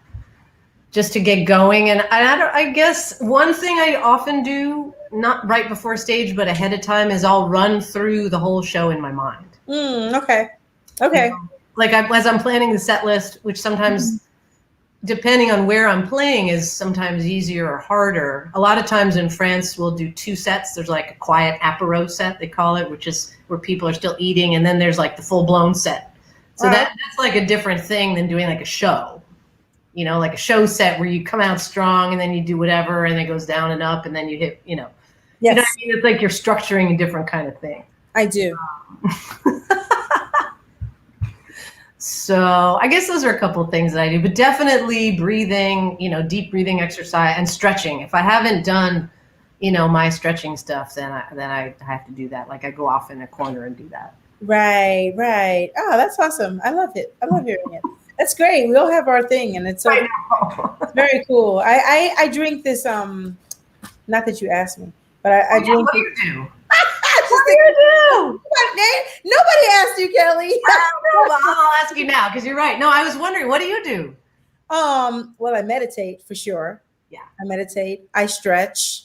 get going. And I guess one thing I often do, not right before stage, but ahead of time, is I'll run through the whole show in my mind. Okay. Like as I'm planning the set list, which sometimes, depending on where I'm playing, is sometimes easier or harder. A lot of times in France, we'll do 2 sets. There's like a quiet apéro set, they call it, which is where people are still eating. And then there's like the full-blown set. So that's like a different thing than doing like a show. Like a show set where you come out strong and then you do whatever and it goes down and up and then you hit, You know Yes, what I mean? It's like you're structuring a different kind of thing. I do. So I guess those are a couple of things that I do, but definitely breathing, deep breathing exercise and stretching. If I haven't done, my stretching stuff, then I have to do that. Like I go off in a corner and do that. Right, right. Oh, that's awesome. I love it. I love hearing it. That's great. We all have our thing, and it's so it's very cool. I drink this. Not that you asked me, but I drink. What do you do? What do you do? Nobody asked you, Kelly. I don't know, but I'll ask you now because you're right. No, I was wondering, what do you do? Well, I meditate for sure. Yeah, I meditate. I stretch.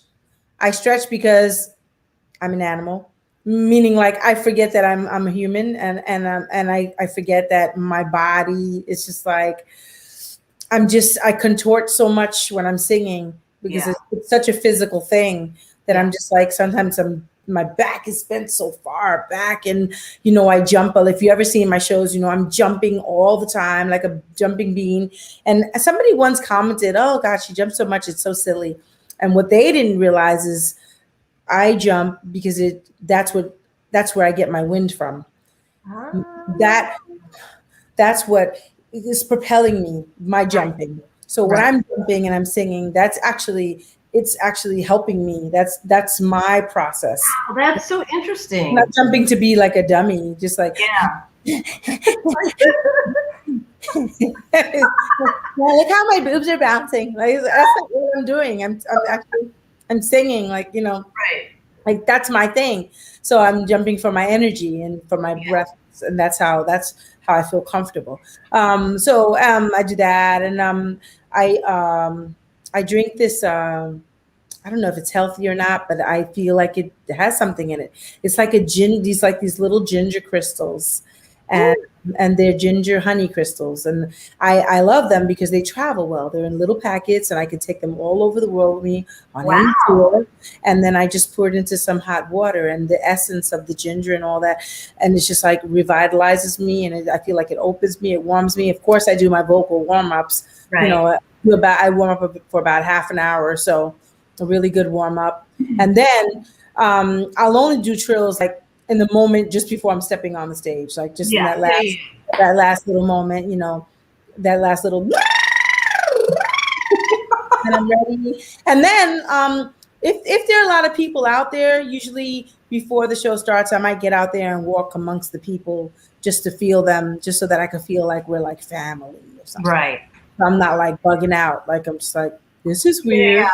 I stretch because I'm an animal, meaning like I forget that I'm a human, and I forget that my body is just like I contort so much when I'm singing because it's such a physical thing that I'm just like sometimes my back is bent so far back, and I jump. If you ever see my shows, I'm jumping all the time like a jumping bean. And somebody once commented, "Oh gosh, you jump so much, it's so silly." And what they didn't realize is I jump because that's where I get my wind from. That's what is propelling me, my jumping. So when I'm jumping and I'm singing, it's actually helping me. That's my process. Wow, that's so interesting. I'm not jumping to be like a dummy, just like look how my boobs are bouncing. Like that's not what I'm doing. I'm singing like like that's my thing. So I'm jumping for my energy and for my breath, and that's how I feel comfortable. So I do that, and I drink this. I don't know if it's healthy or not, but I feel like it has something in it. It's like these little ginger crystals, and they're ginger honey crystals, and I love them because they travel well. They're in little packets, and I can take them all over the world with me on any tour. And then I just pour it into some hot water, and the essence of the ginger and all that, and it's just like revitalizes me, and I feel like it opens me, it warms me. Of course, I do my vocal warm ups. Right. I warm up for about half an hour or so, a really good warm up, and then I'll only do trills like in the moment just before I'm stepping on the stage, like just in that last little moment, that last little, and I'm ready. And then if there are a lot of people out there, usually before the show starts, I might get out there and walk amongst the people just to feel them, just so that I can feel like we're like family or something. Right. I'm not like bugging out. Like I'm just like, this is weird. Yeah,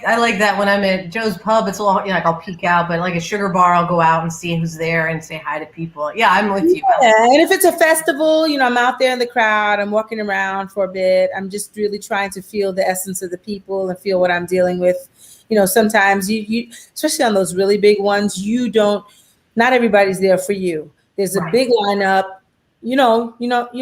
I like that when I'm at Joe's Pub. It's a little, like I'll peek out, but like a sugar bar, I'll go out and see who's there and say hi to people. Yeah, I'm with you. Yeah, and if it's a festival, I'm out there in the crowd. I'm walking around for a bit. I'm just really trying to feel the essence of the people and feel what I'm dealing with. Sometimes you especially on those really big ones, not everybody's there for you. There's a big lineup. You don't know.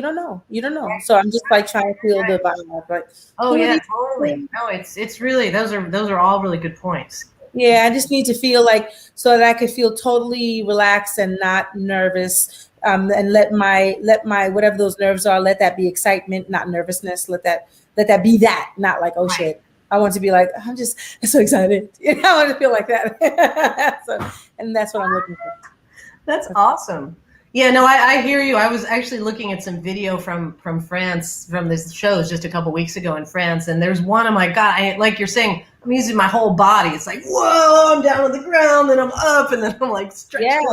So I'm just like trying to feel the vibe. Like, totally. No, it's really those are all really good points. Yeah, I just need to feel like so that I could feel totally relaxed and not nervous. And let my whatever those nerves are, let that be excitement, not nervousness. Let that be that, not like shit. I want to be like, I'm so excited. I want to feel like that. And that's what I'm looking for. That's awesome. Yeah, no, I hear you. I was actually looking at some video from France, from this shows just a couple weeks ago in France, and there's one, I'm like, God, like you're saying, I'm using my whole body. It's like, whoa, I'm down on the ground, then I'm up, and then I'm like stretching.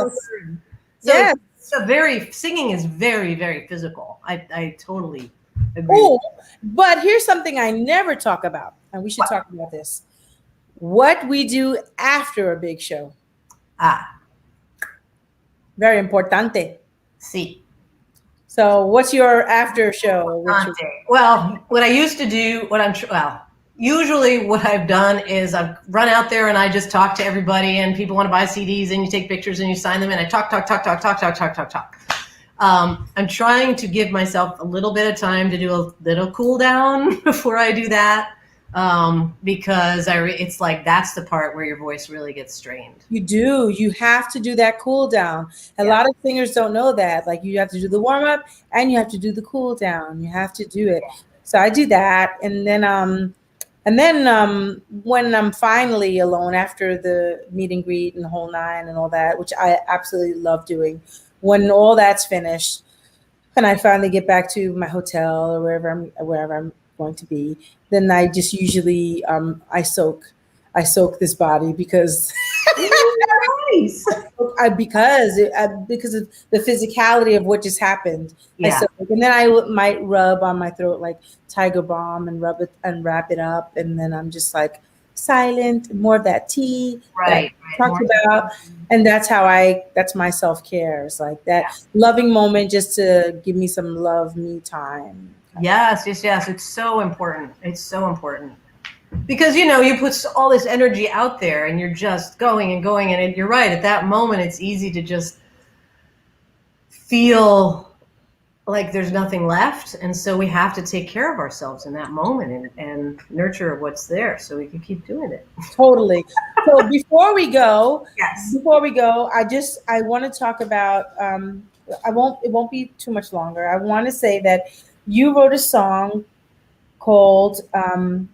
Yes. So singing is very, very physical. I totally agree. Oh, but here's something I never talk about, and we should talk about this. What we do after a big show. Very importante. Sí. So what's your after show? Well, what I used to do, usually what I've done is I've run out there and I just talk to everybody, and people want to buy CDs and you take pictures and you sign them, and I talk. I'm trying to give myself a little bit of time to do a little cool down before I do that. Because it's like that's the part where your voice really gets strained. You have to do that cool down. A lot of singers don't know that. Like you have to do the warm up and you have to do the cool down. You have to do it. So I do that, and then And then when I'm finally alone after the meet and greet and the whole nine and all that, which I absolutely love doing, when all that's finished and I finally get back to my hotel or wherever I'm going to be, then I just usually I soak this body because Nice. because of the physicality of what just happened. Yeah. And then I might rub on my throat like Tiger Balm and rub it and wrap it up, and then I'm just like silent, more of that tea Right. talked about, and that's my self-care. It's like that loving moment just to give me some love, me time. Yes. It's so important. It's so important. Because, you put all this energy out there and you're just going and going. And you're right. At that moment, it's easy to just feel like there's nothing left. And so we have to take care of ourselves in that moment and nurture what's there so we can keep doing it. Totally. So before we go, Yes. I want to talk about, it won't be too much longer. I want to say that you wrote a song called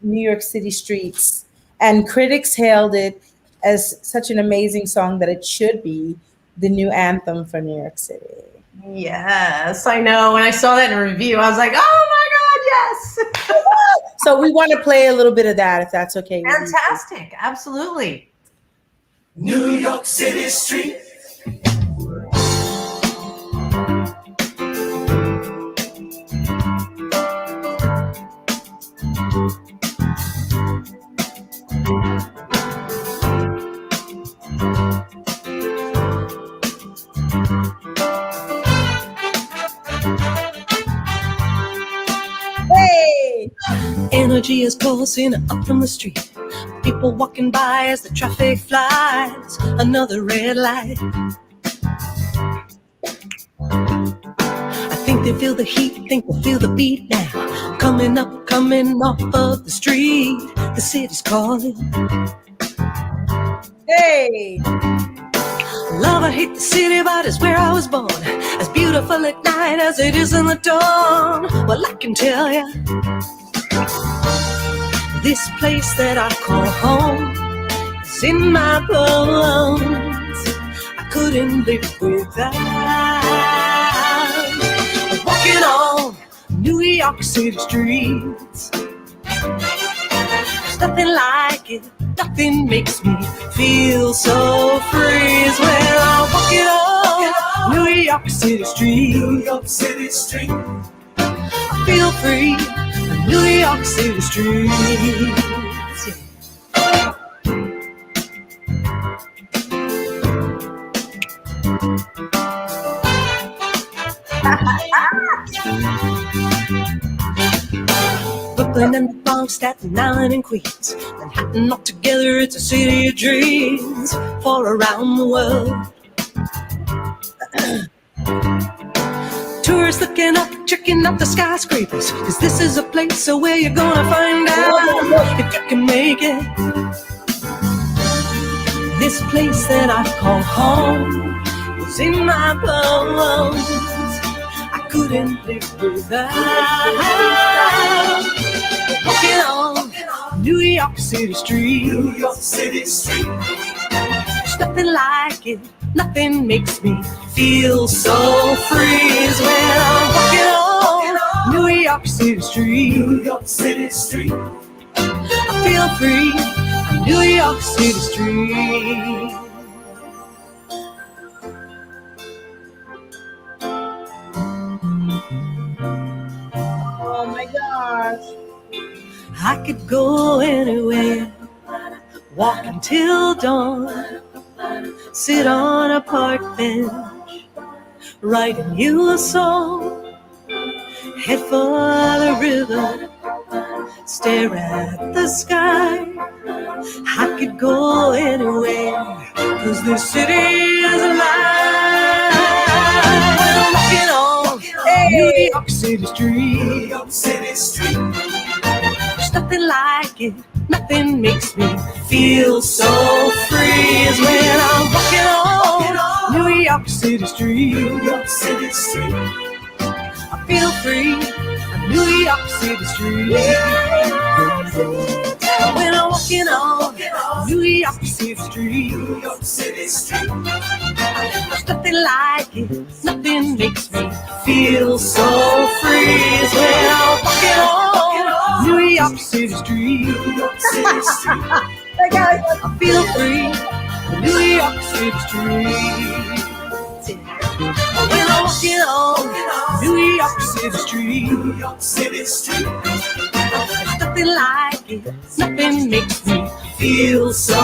New York City Streets, and critics hailed it as such an amazing song that it should be the new anthem for New York City. Yes, I know. When I saw that in a review, I was like, oh my God, yes. So we want to play a little bit of that, if that's okay with you. Fantastic. Absolutely. New York City Street. Hey! Energy is pulsing up from the street. People walking by as the traffic flies. Another red light. I think they feel the heat, think they feel the beat now. Coming off of the street. The city's calling. Hey! Love, I hate the city, but it's where I was born. As beautiful at night as it is in the dawn. Well, I can tell ya, this place that I call home is in my bones. I couldn't live without. Walking on New York City streets, there's nothing like it. Nothing makes me feel so free as when I'm walking on New York City street. New York City street. I feel free on New York City streets. Brooklyn and the Bronx, Staten Island and Queens, Manhattan all together, it's a city of dreams for around the world. Tourists looking up, checking out the skyscrapers, cause this is a place where you're gonna find out if you can make it. This place that I call home is in my bones. I couldn't live without. Walking on New York City street. New York City street. There's nothing like it. Nothing makes me feel so free as when I'm walking on New York City street. New York City street. I feel free on New York City street. Oh my gosh. I could go anywhere, walk until dawn, sit on a park bench, writing you a song, head for the river, stare at the sky. I could go anywhere, cause this city is alive. Walking on New York City street. New York City street. There's nothing like it. Nothing makes me feel so free as when I'm walking on New York City street. New York City street. I feel free on New York City street. Street. New York City Street. There's nothing like it. Nothing makes me feel so free as when I'm walking on New York City Street. New York City Street. I feel free. New York City Street. When I'm walking on New York City Street. New York City Street. There's nothing like it. Nothing makes me feel so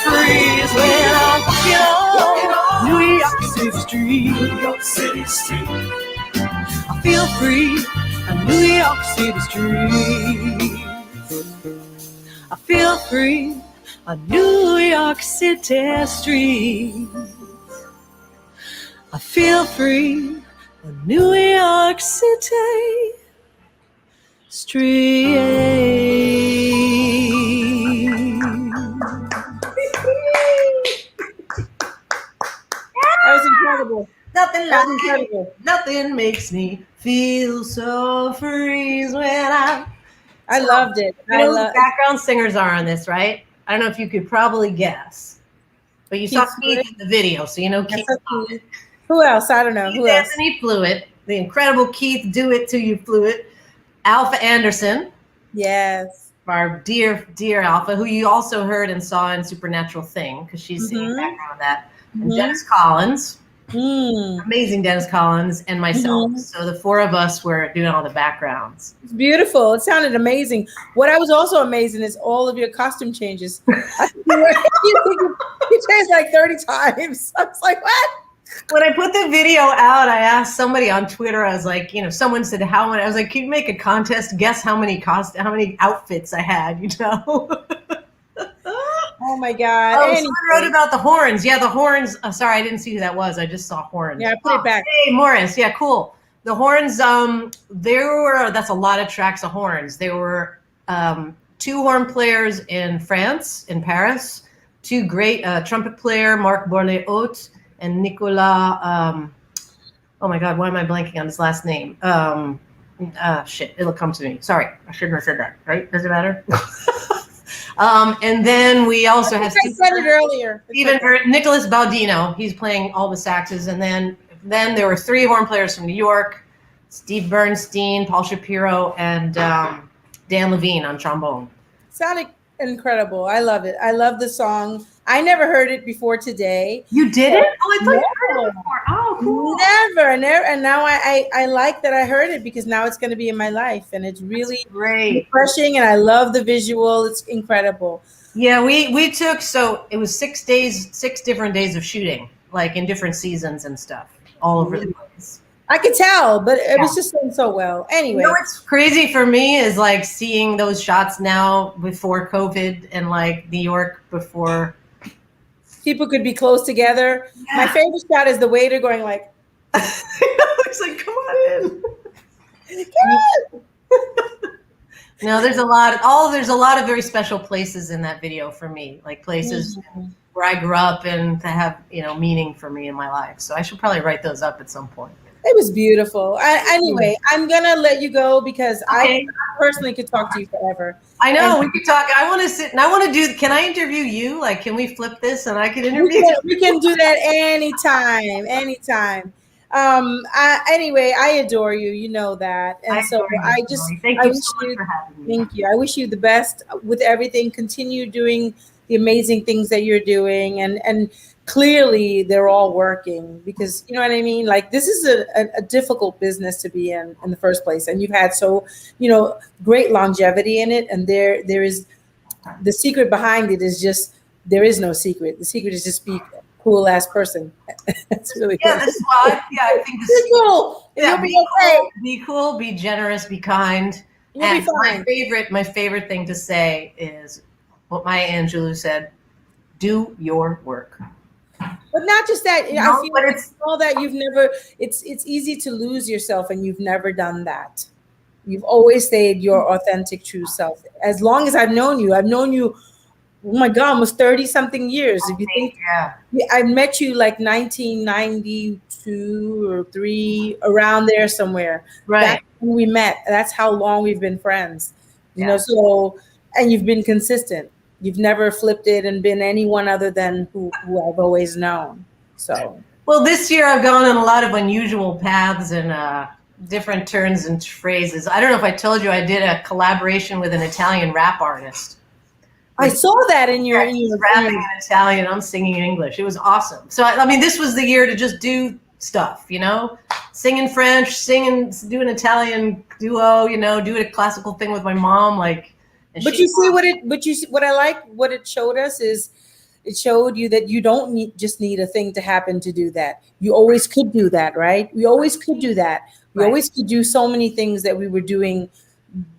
free as when I'm walking on New York City Street. New York City Street. I feel free on New York City Street. I feel free on New York City Street. I feel free on New York City Street. That was incredible. Nothing That was like incredible. Nothing makes me feel so free as when I loved it. You know who the background singers are on this, right? I don't know if you could probably guess, but you saw Keith in the video, so you know Keith. Who else? I don't know. Who else? Anthony Fluid, the incredible Keith, Do It To You Fluid, Alpha Anderson. Yes. Our dear, dear Alpha, who you also heard and saw in Supernatural Thing, because she's singing background of that. And Dennis Collins, amazing Dennis Collins, and myself. So the four of us were doing all the backgrounds. It's beautiful. It sounded amazing. What I was also amazing is all of your costume changes. You changed like 30 times. I was like, what? When I put the video out, I asked somebody on Twitter. I was like, you know, someone said how many. I was like, can you make a contest? Guess how many outfits I had? You know. Oh my God! Oh, someone wrote about the horns. Yeah, the horns. Sorry, I didn't see who that was. I just saw horns. Yeah, put it back. Hey, Morris. Yeah, cool. The horns. There were. That's a lot of tracks of horns. There were 2 horn players in France, in Paris. 2 great trumpet player, Marc Borlée-Haute and Nicolas, oh my God, why am I blanking on his last name? Shit, it'll come to me. Sorry, I shouldn't have said that, right? Does it matter? And then we also have I said it earlier. Nicholas Baudino. He's playing all the saxes. And then there were 3 horn players from New York, Steve Bernstein, Paul Shapiro, and Dan Levine on trombone. Sounded incredible. I love it. I love the song. I never heard it before today. You didn't? Oh, I thought you heard it before. Oh, cool. Never. And now I like that I heard it because now it's going to be in my life. And it's really great, refreshing. And I love the visual. It's incredible. Yeah, we took, so it was 6 days, 6 different days of shooting, like in different seasons and stuff, all over the place. I could tell, but it was just done so well. Anyway. You know what's crazy for me is like seeing those shots now before COVID and like New York before. People could be close together. Yeah. My favorite shot is the waiter going like. It's like, come on in. Come on. No, there's a lot of very special places in that video for me, like places where I grew up and that have, you know, meaning for me in my life. So I should probably write those up at some point. It was beautiful. Anyway, I'm going to let you go because I personally could talk to you forever. I know, we could talk. I want to sit and I want to do, can I interview you? Like, can we flip this and I can interview you? We can do that anytime. Anyway, I adore you. You know that. And thank you so much for having me. Thank you. I wish you the best with everything. Continue doing the amazing things that you're doing. And clearly they're all working because, you know what I mean? Like this is a difficult business to be in the first place. And you've had great longevity in it. And there is the secret behind it is just, there is no secret. The secret is just be a cool ass person. That's really cool. That's why. Yeah, I think this is cool. Yeah, be cool, be generous, be kind. And my favorite thing to say is what Maya Angelou said, do your work. But not just that. I feel like it's all that you've never. It's easy to lose yourself, and you've never done that. You've always stayed your authentic, true self. As long as I've known you. Oh my God, almost 30-something years. If you think, I met you like 1992 or 3, around there somewhere. Right. That's when we met. That's how long we've been friends. You know. So, and you've been consistent. you've never flipped it and been anyone other than who I've always known. So. Well, this year I've gone on a lot of unusual paths and different turns and phrases. I don't know if I told you I did a collaboration with an Italian rap artist. I saw that in your rapping in Italian. I'm singing in English. It was awesome. So I mean, this was the year to just do stuff, you know, sing in French, do an Italian duo, you know, do a classical thing with my mom, like. But you see what I like. What it showed us is, it showed you that you don't just need a thing to happen to do that. You always could do that, right? We always could do that. We always could do so many things that we were doing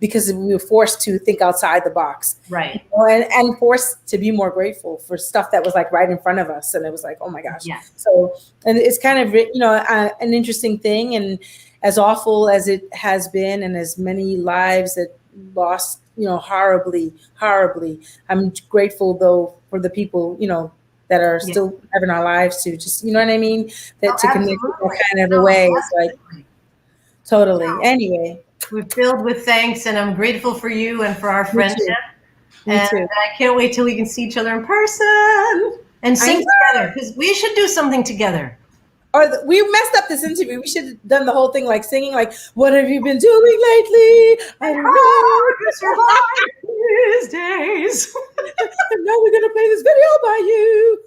because we were forced to think outside the box, right? You know, and forced to be more grateful for stuff that was like right in front of us, and it was like, oh my gosh. Yeah. So, and it's kind of, you know, an interesting thing, and as awful as it has been, and as many lives that lost, you know, horribly. I'm grateful though for the people, you know, that are still having our lives to just, you know what I mean, that to connect in that kind of a way. It's like totally. Anyway. We're filled with thanks, and I'm grateful for you and for our friendship. Me too. And I can't wait till we can see each other in person and sing together, because we should do something together. Or we messed up this interview. We should have done the whole thing like singing, like, what have you been doing lately? I don't know. Survive these days. And now we're gonna play this video by you.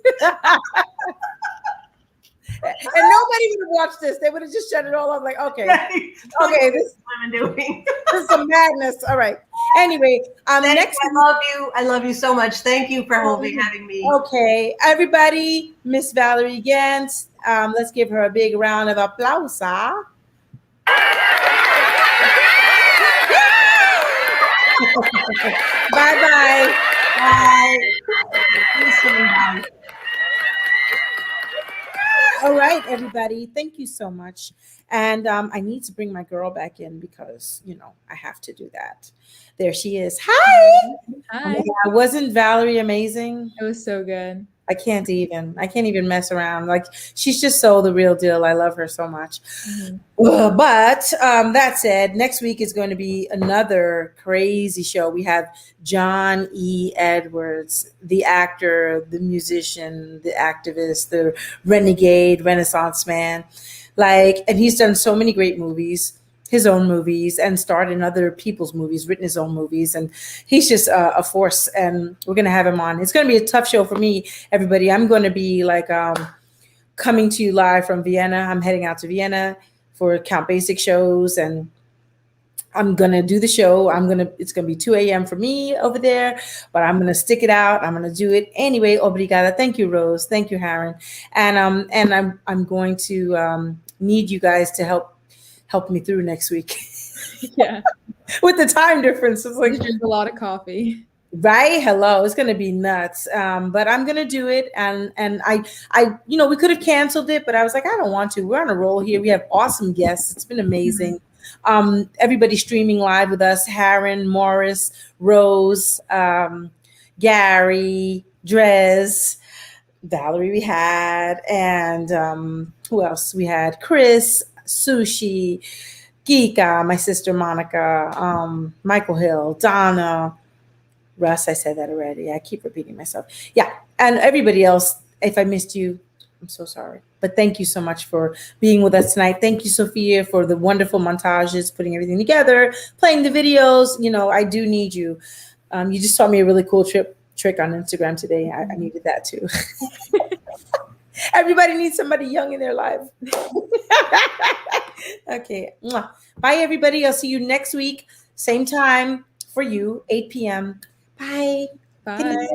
And nobody would have watched this. They would have just shut it all off. Like, okay, okay, this is what I'm doing. This is some madness. All right. Anyway, next. I love you. I love you so much. Thank you for having me. Okay, everybody, Miss Valerie Ghent. Let's give her a big round of applause. Bye bye. Bye. All right, everybody. Thank you so much. And I need to bring my girl back in because, you know, I have to do that. There she is. Hi. Hi. Wasn't Valerie amazing? It was so good. I can't even mess around. Like, she's just so the real deal. I love her so much. Mm-hmm. But that said, next week is going to be another crazy show. We have John E. Edwards, the actor, the musician, the activist, the renegade, Renaissance man. Like, and he's done so many great movies, his own movies, and starred in other people's movies, written his own movies. And he's just a force, and we're going to have him on. It's going to be a tough show for me, everybody. I'm going to be like coming to you live from Vienna. I'm heading out to Vienna for Count Basic shows, and I'm going to do the show. It's going to be 2 a.m. for me over there, but I'm going to stick it out. I'm going to do it anyway. Obrigada. Thank you, Rose. Thank you, Haran. And I'm going to need you guys to help me through next week. Yeah. With the time difference. It's like drink a lot of coffee. Right? Hello. It's going to be nuts. But I'm going to do it. And I, you know, we could have canceled it, but I was like, I don't want to. We're on a roll here. We have awesome guests. It's been amazing. Everybody streaming live with us: Haran, Morris, Rose, Gary, Drez, Valerie we had, and who else? We had Chris, Sushi, Geeka, my sister Monica, Michael Hill, Donna, Russ. I said that already. I keep repeating myself. Yeah. And everybody else, if I missed you, I'm so sorry. But thank you so much for being with us tonight. Thank you, Sophia, for the wonderful montages, putting everything together, playing the videos. You know, I do need you. You just taught me a really cool trick on Instagram today. I needed that too. Everybody needs somebody young in their life. Okay. Bye, everybody. I'll see you next week. Same time for you, 8 p.m. Bye. Bye.